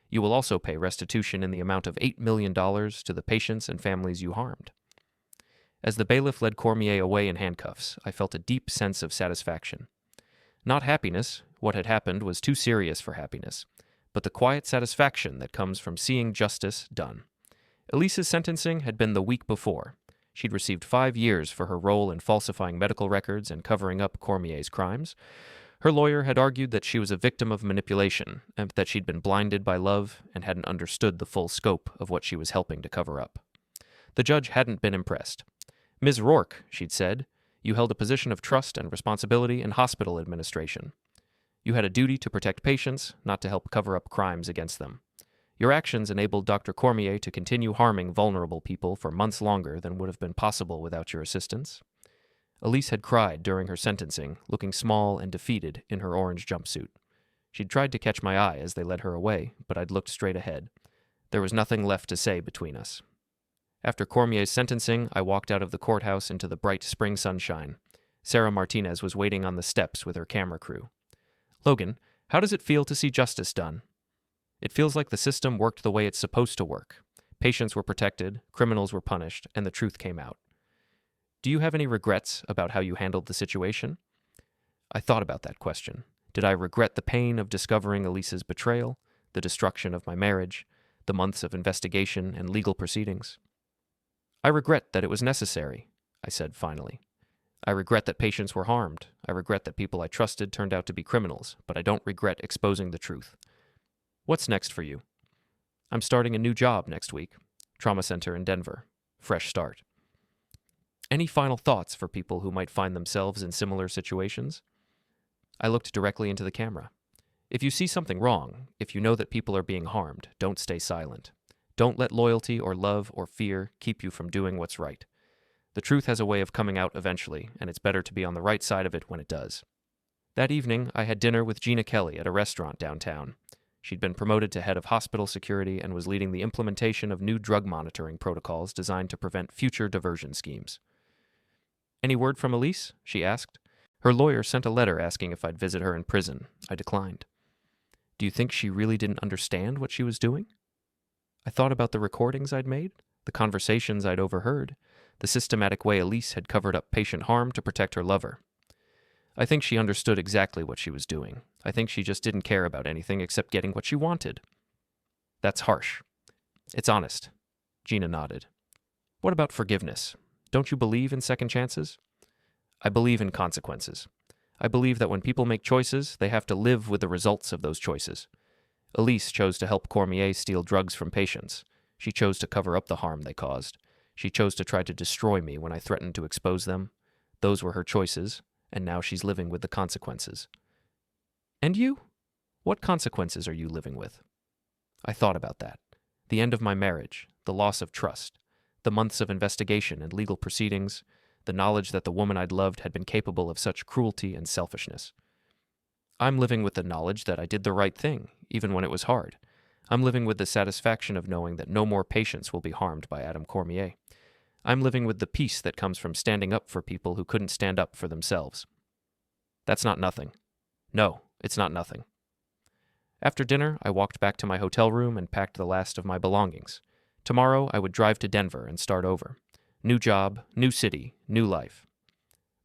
You will also pay restitution in the amount of $8 million to the patients and families you harmed. As the bailiff led Cormier away in handcuffs, I felt a deep sense of satisfaction. Not happiness, what had happened was too serious for happiness, but the quiet satisfaction that comes from seeing justice done. Elise's sentencing had been the week before. She'd received 5 years for her role in falsifying medical records and covering up Cormier's crimes. Her lawyer had argued that she was a victim of manipulation, and that she'd been blinded by love and hadn't understood the full scope of what she was helping to cover up. The judge hadn't been impressed. "Ms. Rourke," she'd said, "you held a position of trust and responsibility in hospital administration. You had a duty to protect patients, not to help cover up crimes against them. Your actions enabled Dr. Cormier to continue harming vulnerable people for months longer than would have been possible without your assistance." Elise had cried during her sentencing, looking small and defeated in her orange jumpsuit. She'd tried to catch my eye as they led her away, but I'd looked straight ahead. There was nothing left to say between us. After Cormier's sentencing, I walked out of the courthouse into the bright spring sunshine. Sarah Martinez was waiting on the steps with her camera crew. "Logan, how does it feel to see justice done?" "It feels like the system worked the way it's supposed to work. Patients were protected, criminals were punished, and the truth came out." "Do you have any regrets about how you handled the situation?" I thought about that question. Did I regret the pain of discovering Elise's betrayal, the destruction of my marriage, the months of investigation and legal proceedings? "I regret that it was necessary," I said finally. "I regret that patients were harmed. I regret that people I trusted turned out to be criminals, but I don't regret exposing the truth." "What's next for you?" "I'm starting a new job next week. Trauma center in Denver. Fresh start." Any final thoughts for people who might find themselves in similar situations? I looked directly into the camera. If you see something wrong, if you know that people are being harmed, don't stay silent. Don't let loyalty or love or fear keep you from doing what's right. The truth has a way of coming out eventually, and it's better to be on the right side of it when it does. That evening, I had dinner with Gina Kelly at a restaurant downtown. She'd been promoted to head of hospital security and was leading the implementation of new drug monitoring protocols designed to prevent future diversion schemes. "Any word from Elise?" she asked. Her lawyer sent a letter asking if I'd visit her in prison. I declined. "Do you think she really didn't understand what she was doing?" I thought about the recordings I'd made, the conversations I'd overheard, the systematic way Elise had covered up patient harm to protect her lover. I think she understood exactly what she was doing. I think she just didn't care about anything except getting what she wanted. That's harsh. It's honest. Gina nodded. What about forgiveness? Don't you believe in second chances? I believe in consequences. I believe that when people make choices, they have to live with the results of those choices. Elise chose to help Cormier steal drugs from patients. She chose to cover up the harm they caused. She chose to try to destroy me when I threatened to expose them. Those were her choices, and now she's living with the consequences. And you? What consequences are you living with? I thought about that. The end of my marriage, the loss of trust, the months of investigation and legal proceedings, the knowledge that the woman I'd loved had been capable of such cruelty and selfishness. I'm living with the knowledge that I did the right thing, even when it was hard. I'm living with the satisfaction of knowing that no more patients will be harmed by Adam Cormier. I'm living with the peace that comes from standing up for people who couldn't stand up for themselves. That's not nothing. No, it's not nothing. After dinner, I walked back to my hotel room and packed the last of my belongings. Tomorrow, I would drive to Denver and start over. New job, new city, new life.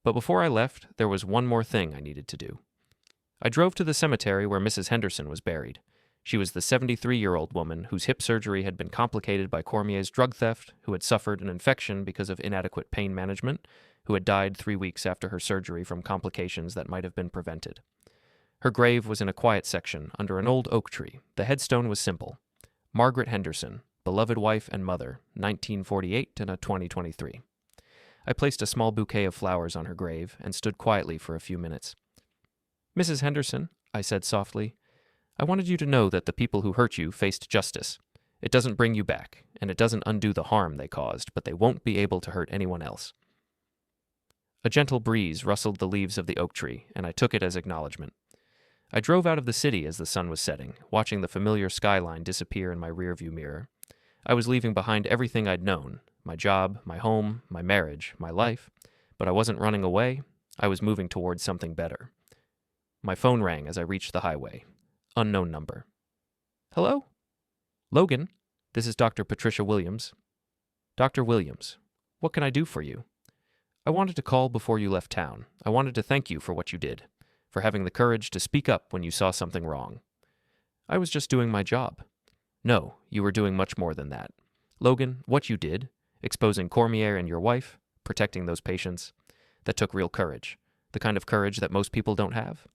But before I left, there was one more thing I needed to do. I drove to the cemetery where Mrs. Henderson was buried. She was the 73-year-old woman whose hip surgery had been complicated by Cormier's drug theft, who had suffered an infection because of inadequate pain management, who had died 3 weeks after her surgery from complications that might have been prevented. Her grave was in a quiet section under an old oak tree. The headstone was simple. Margaret Henderson, beloved wife and mother, 1948 to 2023. I placed a small bouquet of flowers on her grave and stood quietly for a few minutes. Mrs. Henderson, I said softly, I wanted you to know that the people who hurt you faced justice. It doesn't bring you back, and it doesn't undo the harm they caused, but they won't be able to hurt anyone else. A gentle breeze rustled the leaves of the oak tree, and I took it as acknowledgement. I drove out of the city as the sun was setting, watching the familiar skyline disappear in my rearview mirror. I was leaving behind everything I'd known, my job, my home, my marriage, my life, but I wasn't running away. I was moving towards something better. My phone rang as I reached the highway. Unknown number. Hello? Logan, this is Dr. Patricia Williams. Dr. Williams, what can I do for you? I wanted to call before you left town. I wanted to thank you for what you did, for having the courage to speak up when you saw something wrong. I was just doing my job. No, you were doing much more than that. Logan, what you did, exposing Cormier and your wife, protecting those patients, that took real courage, the kind of courage that most people don't have.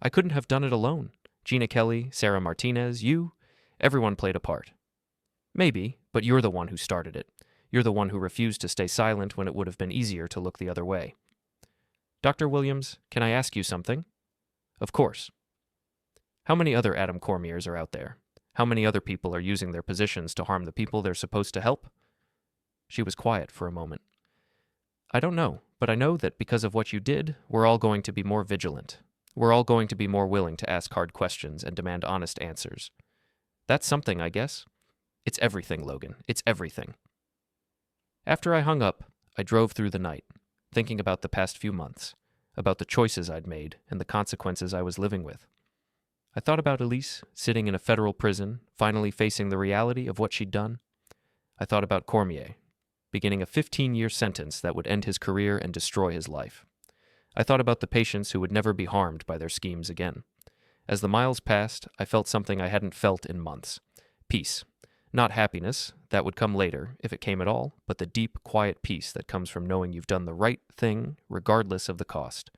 I couldn't have done it alone. Gina Kelly, Sarah Martinez, you, everyone played a part. Maybe, but you're the one who started it. You're the one who refused to stay silent when it would have been easier to look the other way. Dr. Williams, can I ask you something? Of course. How many other Adam Cormiers are out there? How many other people are using their positions to harm the people they're supposed to help? She was quiet for a moment. I don't know, but I know that because of what you did, we're all going to be more vigilant. We're all going to be more willing to ask hard questions and demand honest answers. That's something, I guess. It's everything, Logan. It's everything. After I hung up, I drove through the night, thinking about the past few months, about the choices I'd made and the consequences I was living with. I thought about Elise, sitting in a federal prison, finally facing the reality of what she'd done. I thought about Cormier, beginning a 15-year sentence that would end his career and destroy his life. I thought about the patients who would never be harmed by their schemes again. As the miles passed, I felt something I hadn't felt in months. Peace. Not happiness, that would come later, if it came at all, but the deep, quiet peace that comes from knowing you've done the right thing, regardless of the cost.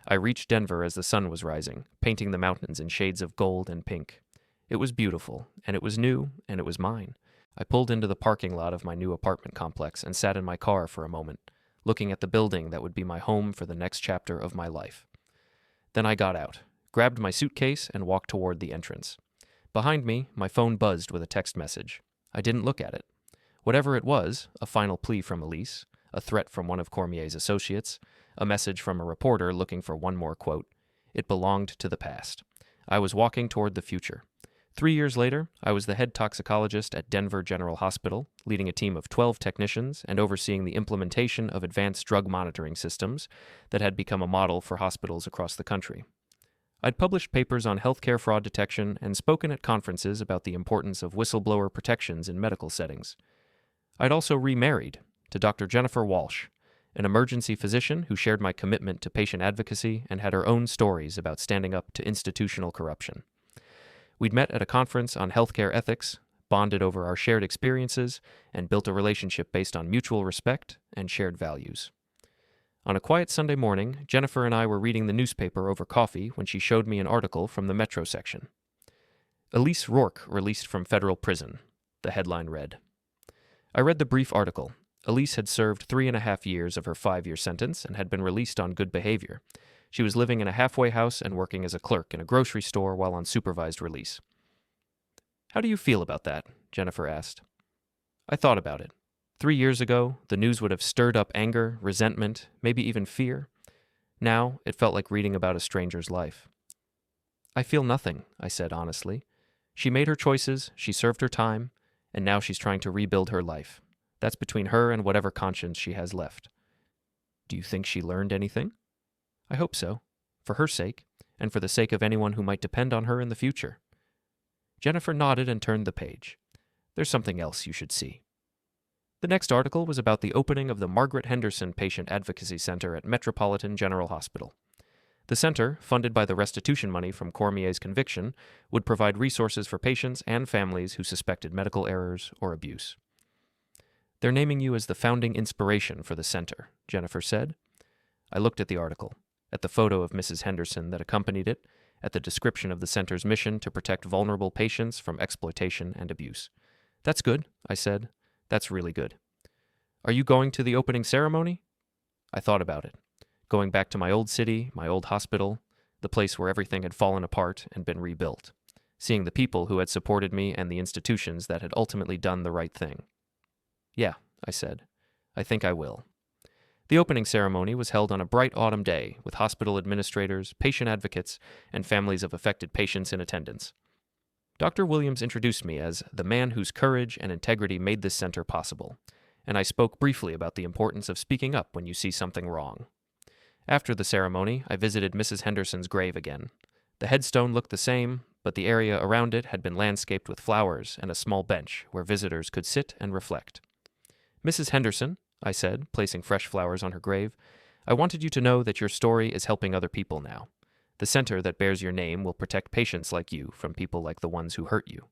I reached Denver as the sun was rising, painting the mountains in shades of gold and pink. It was beautiful, and it was new, and it was mine. I pulled into the parking lot of my new apartment complex and sat in my car for a moment, looking at the building that would be my home for the next chapter of my life. Then I got out, grabbed my suitcase, and walked toward the entrance. Behind me, my phone buzzed with a text message. I didn't look at it. Whatever it was, a final plea from Elise, a threat from one of Cormier's associates, a message from a reporter looking for one more quote, it belonged to the past. I was walking toward the future. 3 years later, I was the head toxicologist at Denver General Hospital, leading a team of 12 technicians and overseeing the implementation of advanced drug monitoring systems that had become a model for hospitals across the country. I'd published papers on healthcare fraud detection and spoken at conferences about the importance of whistleblower protections in medical settings. I'd also remarried to Dr. Jennifer Walsh, an emergency physician who shared my commitment to patient advocacy and had her own stories about standing up to institutional corruption. We'd met at a conference on healthcare ethics, bonded over our shared experiences, and built a relationship based on mutual respect and shared values. On a quiet Sunday morning, Jennifer and I were reading the newspaper over coffee when she showed me an article from the Metro section. Elise Rourke released from federal prison, the headline read. I read the brief article. Elise had served 3.5 years of her 5-year sentence and had been released on good behavior. She was living in a halfway house and working as a clerk in a grocery store while on supervised release. How do you feel about that? Jennifer asked. I thought about it. 3 years ago, the news would have stirred up anger, resentment, maybe even fear. Now, it felt like reading about a stranger's life. I feel nothing, I said honestly. She made her choices, she served her time, and now she's trying to rebuild her life. That's between her and whatever conscience she has left. Do you think she learned anything? I hope so, for her sake, and for the sake of anyone who might depend on her in the future. Jennifer nodded and turned the page. There's something else you should see. The next article was about the opening of the Margaret Henderson Patient Advocacy Center at Metropolitan General Hospital. The center, funded by the restitution money from Cormier's conviction, would provide resources for patients and families who suspected medical errors or abuse. They're naming you as the founding inspiration for the center, Jennifer said. I looked at the article, at the photo of Mrs. Henderson that accompanied it, at the description of the center's mission to protect vulnerable patients from exploitation and abuse. That's good, I said. That's really good. Are you going to the opening ceremony? I thought about it. Going back to my old city, my old hospital, the place where everything had fallen apart and been rebuilt. Seeing the people who had supported me and the institutions that had ultimately done the right thing. Yeah, I said. I think I will. The opening ceremony was held on a bright autumn day with hospital administrators, patient advocates, and families of affected patients in attendance. Dr. Williams introduced me as the man whose courage and integrity made this center possible, and I spoke briefly about the importance of speaking up when you see something wrong. After the ceremony, I visited Mrs. Henderson's grave again. The headstone looked the same, but the area around it had been landscaped with flowers and a small bench where visitors could sit and reflect. Mrs. Henderson, I said, placing fresh flowers on her grave, I wanted you to know that your story is helping other people now. The center that bears your name will protect patients like you from people like the ones who hurt you.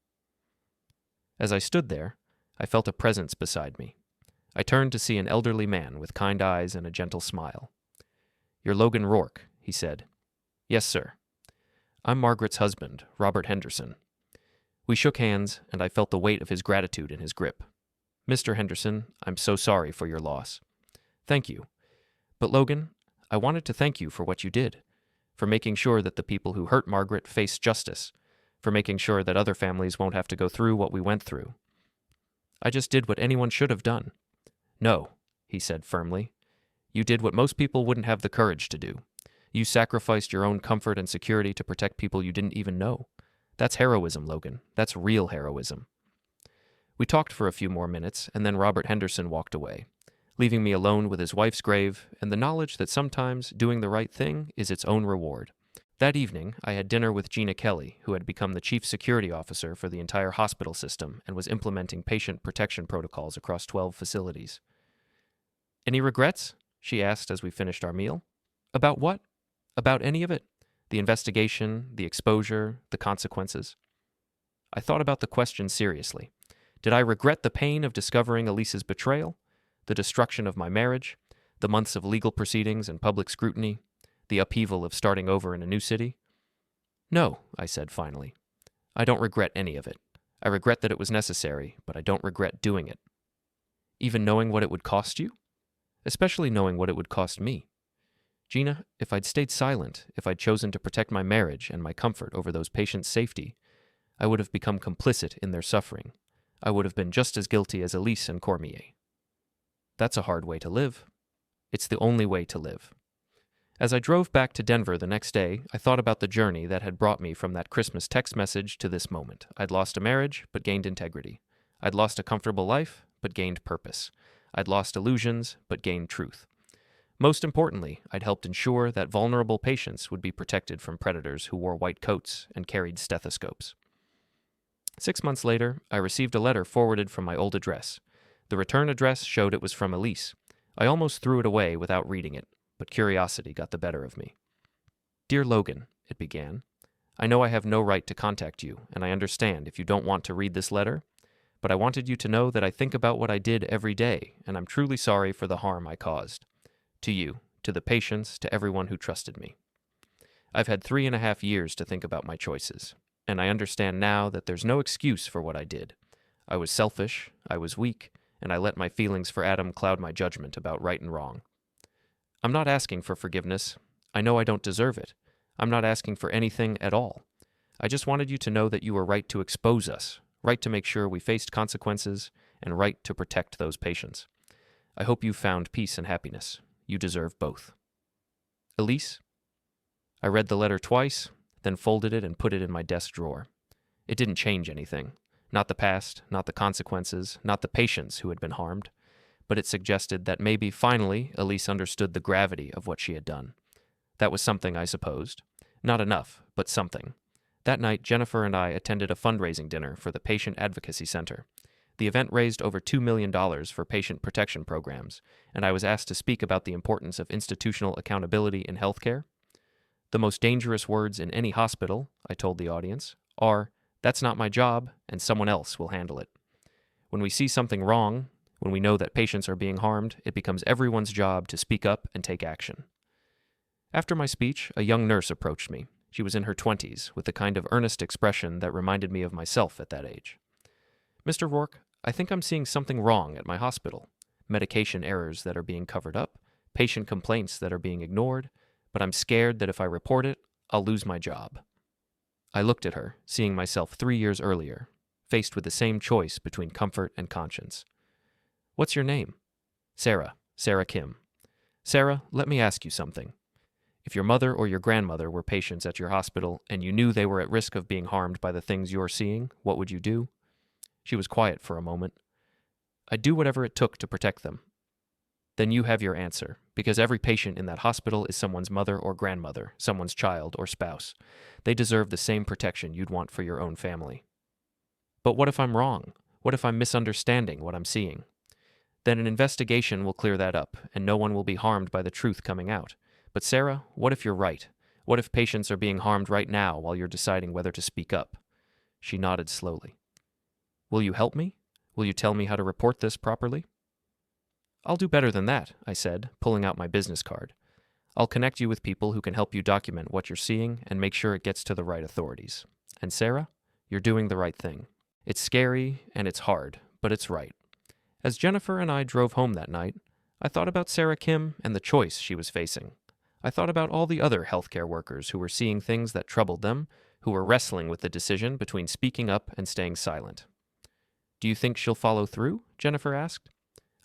As I stood there, I felt a presence beside me. I turned to see an elderly man with kind eyes and a gentle smile. You're Logan Rourke, he said. Yes, sir. I'm Margaret's husband, Robert Henderson. We shook hands, and I felt the weight of his gratitude in his grip. Mr. Henderson, I'm so sorry for your loss. Thank you. But Logan, I wanted to thank you for what you did, for making sure that the people who hurt Margaret face justice, for making sure that other families won't have to go through what we went through. I just did what anyone should have done. No, he said firmly. You did what most people wouldn't have the courage to do. You sacrificed your own comfort and security to protect people you didn't even know. That's heroism, Logan. That's real heroism. We talked for a few more minutes, and then Robert Henderson walked away, leaving me alone with his wife's grave and the knowledge that sometimes doing the right thing is its own reward. That evening, I had dinner with Gina Kelly, who had become the chief security officer for the entire hospital system and was implementing patient protection protocols across 12 facilities. Any regrets? She asked as we finished our meal. About what? About any of it? The investigation, the exposure, the consequences. I thought about the question seriously. Did I regret the pain of discovering Elise's betrayal, the destruction of my marriage, the months of legal proceedings and public scrutiny, the upheaval of starting over in a new city? No, I said finally. I don't regret any of it. I regret that it was necessary, but I don't regret doing it. Even knowing what it would cost you? Especially knowing what it would cost me. Gina, if I'd stayed silent, if I'd chosen to protect my marriage and my comfort over those patients' safety, I would have become complicit in their suffering. I would have been just as guilty as Elise and Cormier. That's a hard way to live. It's the only way to live. As I drove back to Denver the next day, I thought about the journey that had brought me from that Christmas text message to this moment. I'd lost a marriage, but gained integrity. I'd lost a comfortable life, but gained purpose. I'd lost illusions, but gained truth. Most importantly, I'd helped ensure that vulnerable patients would be protected from predators who wore white coats and carried stethoscopes. 6 months later, I received a letter forwarded from my old address. The return address showed it was from Elise, I almost threw it away without reading it, but curiosity got the better of me. "Dear Logan," it began, "I know I have no right to contact you, and I understand if you don't want to read this letter, but I wanted you to know that I think about what I did every day, and I'm truly sorry for the harm I caused. To you, to the patients, to everyone who trusted me. I've had 3.5 years to think about my choices, and I understand now that there's no excuse for what I did. I was selfish, I was weak, and I let my feelings for Adam cloud my judgment about right and wrong. I'm not asking for forgiveness. I know I don't deserve it. I'm not asking for anything at all. I just wanted you to know that you were right to expose us, right to make sure we faced consequences, and right to protect those patients. I hope you found peace and happiness. You deserve both. Elise?" I read the letter twice, then folded it and put it in my desk drawer. It didn't change anything. Not the past, not the consequences, not the patients who had been harmed, but it suggested that maybe, finally, Elise understood the gravity of what she had done. That was something, I supposed. Not enough, but something. That night, Jennifer and I attended a fundraising dinner for the Patient Advocacy Center. The event raised over $2 million for patient protection programs, and I was asked to speak about the importance of institutional accountability in healthcare. "The most dangerous words in any hospital," I told the audience, are, "That's not my job, and someone else will handle it." When we see something wrong, when we know that patients are being harmed, it becomes everyone's job to speak up and take action. After my speech, a young nurse approached me. She was in her 20s, with the kind of earnest expression that reminded me of myself at that age. "Mr. Rourke, I think I'm seeing something wrong at my hospital. Medication errors that are being covered up, patient complaints that are being ignored, but I'm scared that if I report it, I'll lose my job." I looked at her, seeing myself 3 years earlier, faced with the same choice between comfort and conscience. "What's your name?" Sarah Kim. "Sarah, let me ask you something. If your mother or your grandmother were patients at your hospital and you knew they were at risk of being harmed by the things you're seeing, what would you do?" She was quiet for a moment. "I'd do whatever it took to protect them." "Then you have your answer, because every patient in that hospital is someone's mother or grandmother, someone's child or spouse. They deserve the same protection you'd want for your own family." "But what if I'm wrong? What if I'm misunderstanding what I'm seeing?" "Then an investigation will clear that up, and no one will be harmed by the truth coming out. But Sarah, what if you're right? What if patients are being harmed right now while you're deciding whether to speak up?" She nodded slowly. "Will you help me? Will you tell me how to report this properly?" "I'll do better than that," I said, pulling out my business card. "I'll connect you with people who can help you document what you're seeing and make sure it gets to the right authorities. And Sarah, you're doing the right thing. It's scary and it's hard, but it's right." As Jennifer and I drove home that night, I thought about Sarah Kim and the choice she was facing. I thought about all the other healthcare workers who were seeing things that troubled them, who were wrestling with the decision between speaking up and staying silent. "Do you think she'll follow through?" Jennifer asked.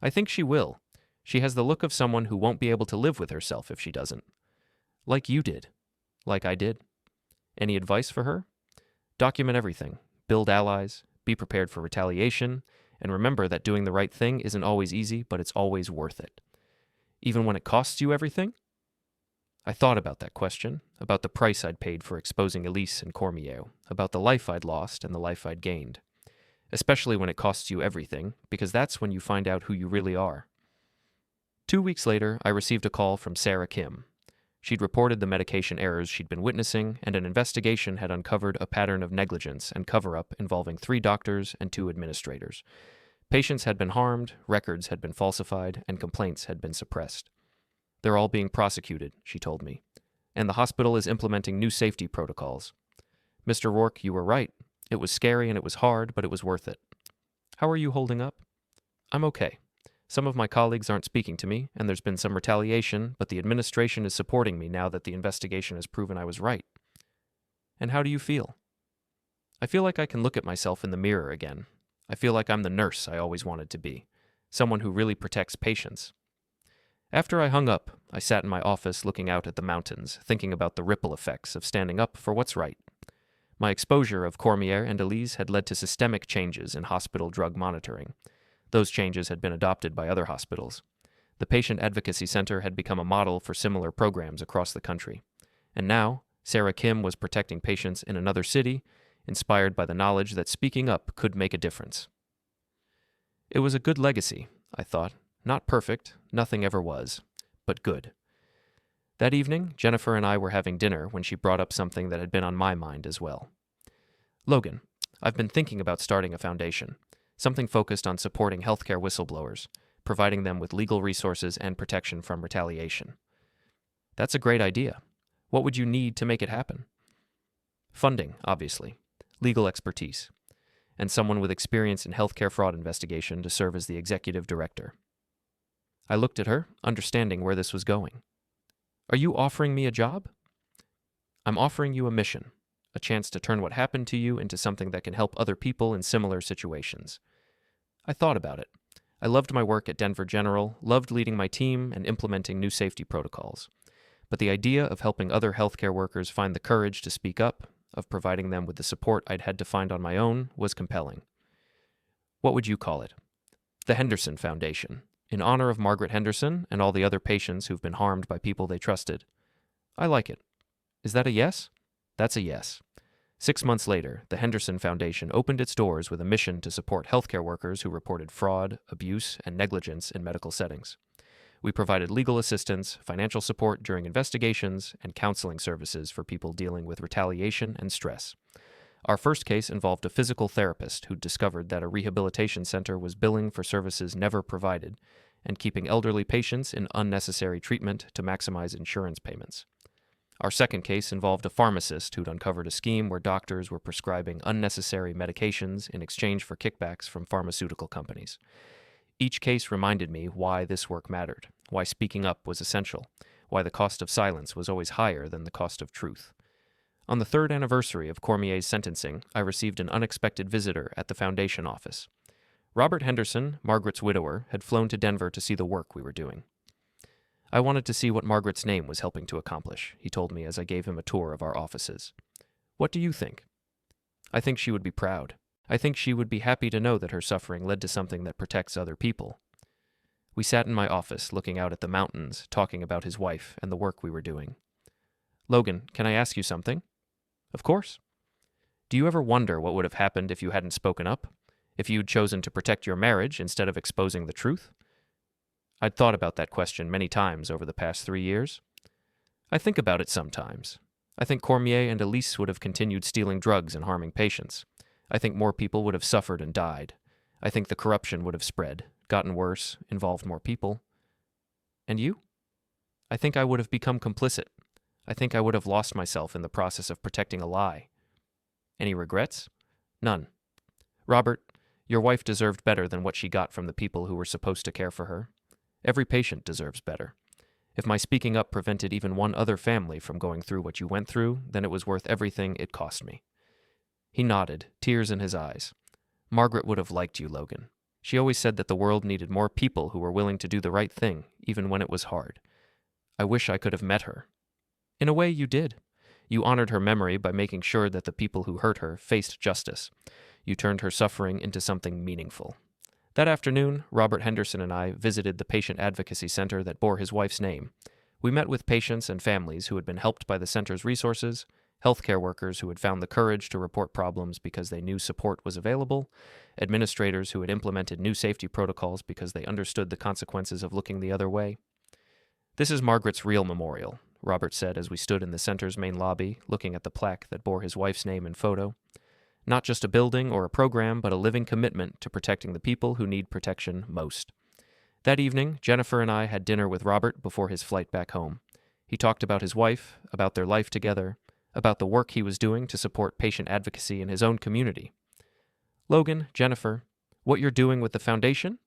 "I think she will. She has the look of someone who won't be able to live with herself if she doesn't. Like you did. Like I did. Any advice for her? Document everything. Build allies. Be prepared for retaliation. And remember that doing the right thing isn't always easy, but it's always worth it. Even when it costs you everything?" I thought about that question, about the price I'd paid for exposing Elise and Cormier, about the life I'd lost and the life I'd gained. Especially when it costs you everything, because that's when you find out who you really are. 2 weeks later, I received a call from Sarah Kim. She'd reported the medication errors she'd been witnessing, and an investigation had uncovered a pattern of negligence and cover-up involving 3 doctors and 2 administrators. Patients had been harmed, records had been falsified, and complaints had been suppressed. "They're all being prosecuted," she told me, "and the hospital is implementing new safety protocols. Mr. Rourke, you were right. It was scary and it was hard, but it was worth it. How are you holding up?" "I'm okay. Some of my colleagues aren't speaking to me, and there's been some retaliation, but the administration is supporting me now that the investigation has proven I was right." "And how do you feel?" "I feel like I can look at myself in the mirror again. I feel like I'm the nurse I always wanted to be, someone who really protects patients." After I hung up, I sat in my office looking out at the mountains, thinking about the ripple effects of standing up for what's right. My exposure of Cormier and Elise had led to systemic changes in hospital drug monitoring. Those changes had been adopted by other hospitals. The Patient Advocacy Center had become a model for similar programs across the country. And now, Sarah Kim was protecting patients in another city, inspired by the knowledge that speaking up could make a difference. It was a good legacy, I thought, Not perfect, nothing ever was, but good. That evening, Jennifer and I were having dinner when she brought up something that had been on my mind as well. Logan, I've been thinking about starting a foundation, something focused on supporting healthcare whistleblowers, providing them with legal resources and protection from retaliation. That's a great idea. What would you need to make it happen? Funding, obviously, legal expertise, and someone with experience in healthcare fraud investigation to serve as the executive director. I looked at her, understanding where this was going. Are you offering me a job? I'm offering you a mission, a chance to turn what happened to you into something that can help other people in similar situations. I thought about it. I loved my work at Denver General, loved leading my team and implementing new safety protocols. But the idea of helping other healthcare workers find the courage to speak up, of providing them with the support I'd had to find on my own, was compelling. What would you call it? The Henderson Foundation, in honor of Margaret Henderson and all the other patients who've been harmed by people they trusted. I like it. Is that a yes? That's a yes. 6 months later, the Henderson Foundation opened its doors with a mission to support healthcare workers who reported fraud, abuse, and negligence in medical settings. We provided legal assistance, financial support during investigations, and counseling services for people dealing with retaliation and stress. Our first case involved a physical therapist who discovered that a rehabilitation center was billing for services never provided and keeping elderly patients in unnecessary treatment to maximize insurance payments. Our second case involved a pharmacist who'd uncovered a scheme where doctors were prescribing unnecessary medications in exchange for kickbacks from pharmaceutical companies. Each case reminded me why this work mattered, why speaking up was essential, why the cost of silence was always higher than the cost of truth. On the 3rd anniversary of Cormier's sentencing, I received an unexpected visitor at the Foundation office. Robert Henderson, Margaret's widower, had flown to Denver to see the work we were doing. I wanted to see what Margaret's name was helping to accomplish, he told me as I gave him a tour of our offices. What do you think? I think she would be proud. I think she would be happy to know that her suffering led to something that protects other people. We sat in my office, looking out at the mountains, talking about his wife and the work we were doing. Logan, can I ask you something? Of course. Do you ever wonder what would have happened if you hadn't spoken up? If you'd chosen to protect your marriage instead of exposing the truth? I'd thought about that question many times over the past 3 years. I think about it sometimes. I think Cormier and Elise would have continued stealing drugs and harming patients. I think more people would have suffered and died. I think the corruption would have spread, gotten worse, involved more people. And you? I think I would have become complicit. I think I would have lost myself in the process of protecting a lie. Any regrets? None. Robert, your wife deserved better than what she got from the people who were supposed to care for her. Every patient deserves better. If my speaking up prevented even one other family from going through what you went through, then it was worth everything it cost me. He nodded, tears in his eyes. Margaret would have liked you, Logan. She always said that the world needed more people who were willing to do the right thing, even when it was hard. I wish I could have met her. In a way, you did. You honored her memory by making sure that the people who hurt her faced justice. You turned her suffering into something meaningful. That afternoon, Robert Henderson and I visited the patient advocacy center that bore his wife's name. We met with patients and families who had been helped by the center's resources, healthcare workers who had found the courage to report problems because they knew support was available, administrators who had implemented new safety protocols because they understood the consequences of looking the other way. This is Margaret's real memorial, Robert said as we stood in the center's main lobby, looking at the plaque that bore his wife's name and photo. Not just a building or a program, but a living commitment to protecting the people who need protection most. That evening, Jennifer and I had dinner with Robert before his flight back home. He talked about his wife, about their life together, about the work he was doing to support patient advocacy in his own community. Logan, Jennifer, what you're doing with the foundation?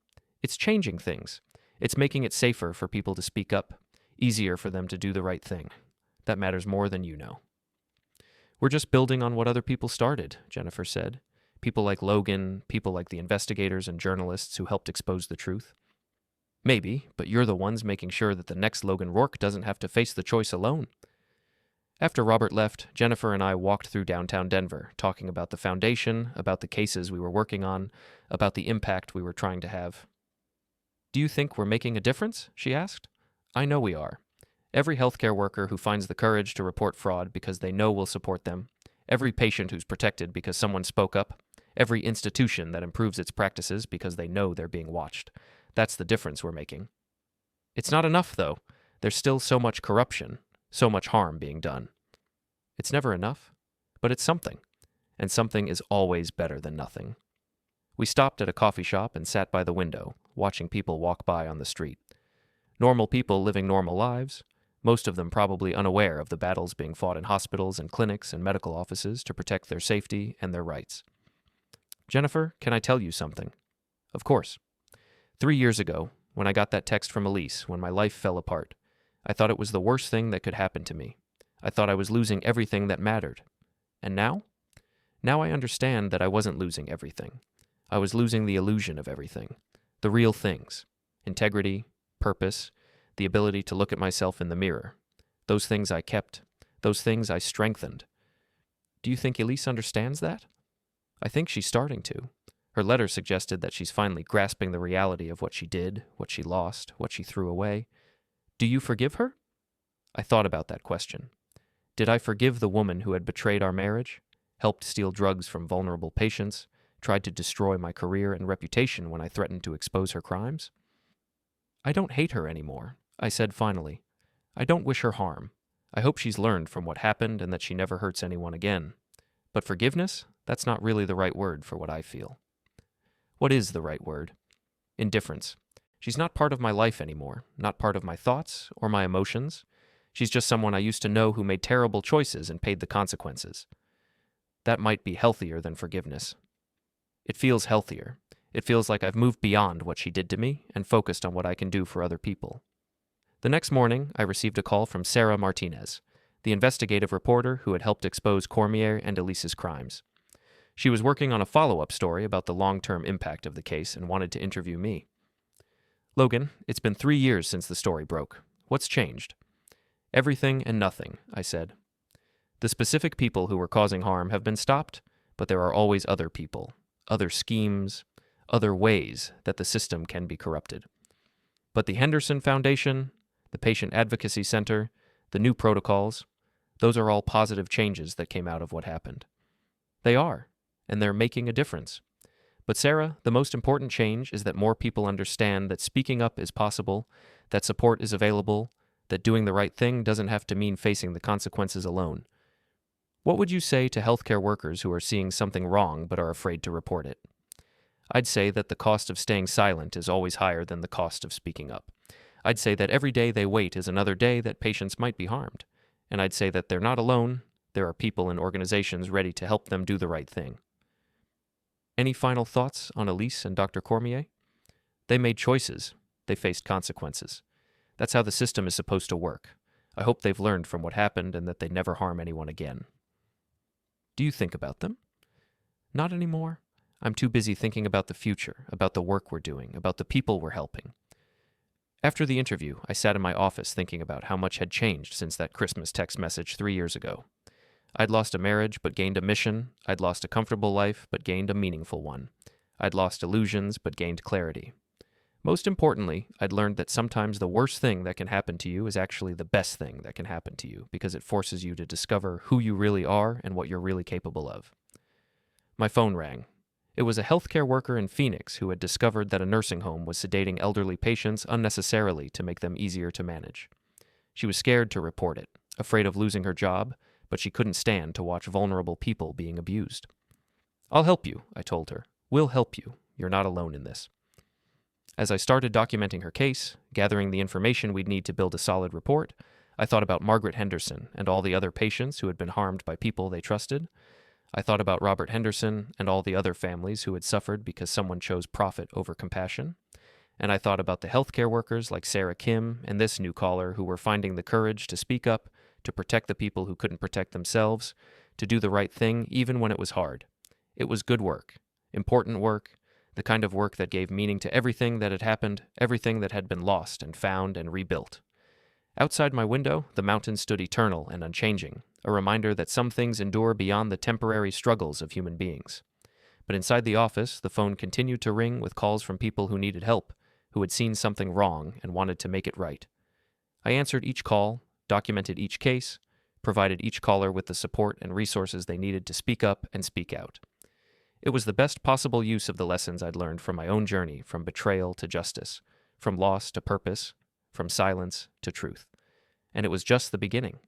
It's changing things. It's making it safer for people to speak up, easier for them to do the right thing. That matters more than you know. We're just building on what other people started, Jennifer said. People like Logan, people like the investigators and journalists who helped expose the truth. Maybe, but you're the ones making sure that the next Logan Rourke doesn't have to face the choice alone. After Robert left, Jennifer and I walked through downtown Denver, talking about the foundation, about the cases we were working on, about the impact we were trying to have. Do you think we're making a difference? She asked. I know we are. Every healthcare worker who finds the courage to report fraud because they know we'll support them, every patient who's protected because someone spoke up, every institution that improves its practices because they know they're being watched. That's the difference we're making. It's not enough, though. There's still so much corruption, so much harm being done. It's never enough, but it's something, and something is always better than nothing. We stopped at a coffee shop and sat by the window, watching people walk by on the street. Normal people living normal lives, most of them probably unaware of the battles being fought in hospitals and clinics and medical offices to protect their safety and their rights. Jennifer, can I tell you something? Of course. 3 years ago, when I got that text from Elise, when my life fell apart, I thought it was the worst thing that could happen to me. I thought I was losing everything that mattered. And now? Now I understand that I wasn't losing everything. I was losing the illusion of everything. The real things. Integrity, purpose, the ability to look at myself in the mirror. Those things I kept. Those things I strengthened. Do you think Elise understands that? I think she's starting to. Her letter suggested that she's finally grasping the reality of what she did, what she lost, what she threw away. Do you forgive her? I thought about that question. Did I forgive the woman who had betrayed our marriage, helped steal drugs from vulnerable patients, tried to destroy my career and reputation when I threatened to expose her crimes? I don't hate her anymore, I said finally. I don't wish her harm. I hope she's learned from what happened and that she never hurts anyone again. But forgiveness? That's not really the right word for what I feel. What is the right word? Indifference. She's not part of my life anymore, not part of my thoughts or my emotions. She's just someone I used to know who made terrible choices and paid the consequences. That might be healthier than forgiveness. It feels healthier. It feels like I've moved beyond what she did to me and focused on what I can do for other people. The next morning, I received a call from Sarah Martinez, the investigative reporter who had helped expose Cormier and Elise's crimes. She was working on a follow-up story about the long-term impact of the case and wanted to interview me. Logan, it's been 3 years since the story broke. What's changed? Everything and nothing, I said. The specific people who were causing harm have been stopped, but there are always other people, other schemes, other ways that the system can be corrupted. But the Henderson Foundation, the Patient Advocacy Center, the new protocols, those are all positive changes that came out of what happened. They are, and they're making a difference. But Sarah, the most important change is that more people understand that speaking up is possible, that support is available, that doing the right thing doesn't have to mean facing the consequences alone. What would you say to healthcare workers who are seeing something wrong but are afraid to report it? I'd say that the cost of staying silent is always higher than the cost of speaking up. I'd say that every day they wait is another day that patients might be harmed. And I'd say that they're not alone. There are people and organizations ready to help them do the right thing. Any final thoughts on Elise and Dr. Cormier? They made choices. They faced consequences. That's how the system is supposed to work. I hope they've learned from what happened and that they never harm anyone again. Do you think about them? Not anymore. I'm too busy thinking about the future, about the work we're doing, about the people we're helping. After the interview, I sat in my office thinking about how much had changed since that Christmas text message 3 years ago. I'd lost a marriage but gained a mission. I'd lost a comfortable life but gained a meaningful one. I'd lost illusions but gained clarity. Most importantly, I'd learned that sometimes the worst thing that can happen to you is actually the best thing that can happen to you because it forces you to discover who you really are and what you're really capable of. My phone rang. It was a healthcare worker in Phoenix who had discovered that a nursing home was sedating elderly patients unnecessarily to make them easier to manage. She was scared to report it, afraid of losing her job, but she couldn't stand to watch vulnerable people being abused. I'll help you, I told her. We'll help you. You're not alone in this. As I started documenting her case, gathering the information we'd need to build a solid report, I thought about Margaret Henderson and all the other patients who had been harmed by people they trusted. I thought about Robert Henderson and all the other families who had suffered because someone chose profit over compassion. And I thought about the healthcare workers like Sarah Kim and this new caller who were finding the courage to speak up, to protect the people who couldn't protect themselves, to do the right thing even when it was hard. It was good work, important work, the kind of work that gave meaning to everything that had happened, everything that had been lost and found and rebuilt. Outside my window, the mountains stood eternal and unchanging, a reminder that some things endure beyond the temporary struggles of human beings. But inside the office, the phone continued to ring with calls from people who needed help, who had seen something wrong and wanted to make it right. I answered each call, documented each case, provided each caller with the support and resources they needed to speak up and speak out. It was the best possible use of the lessons I'd learned from my own journey, from betrayal to justice, from loss to purpose, from silence to truth. And it was just the beginning.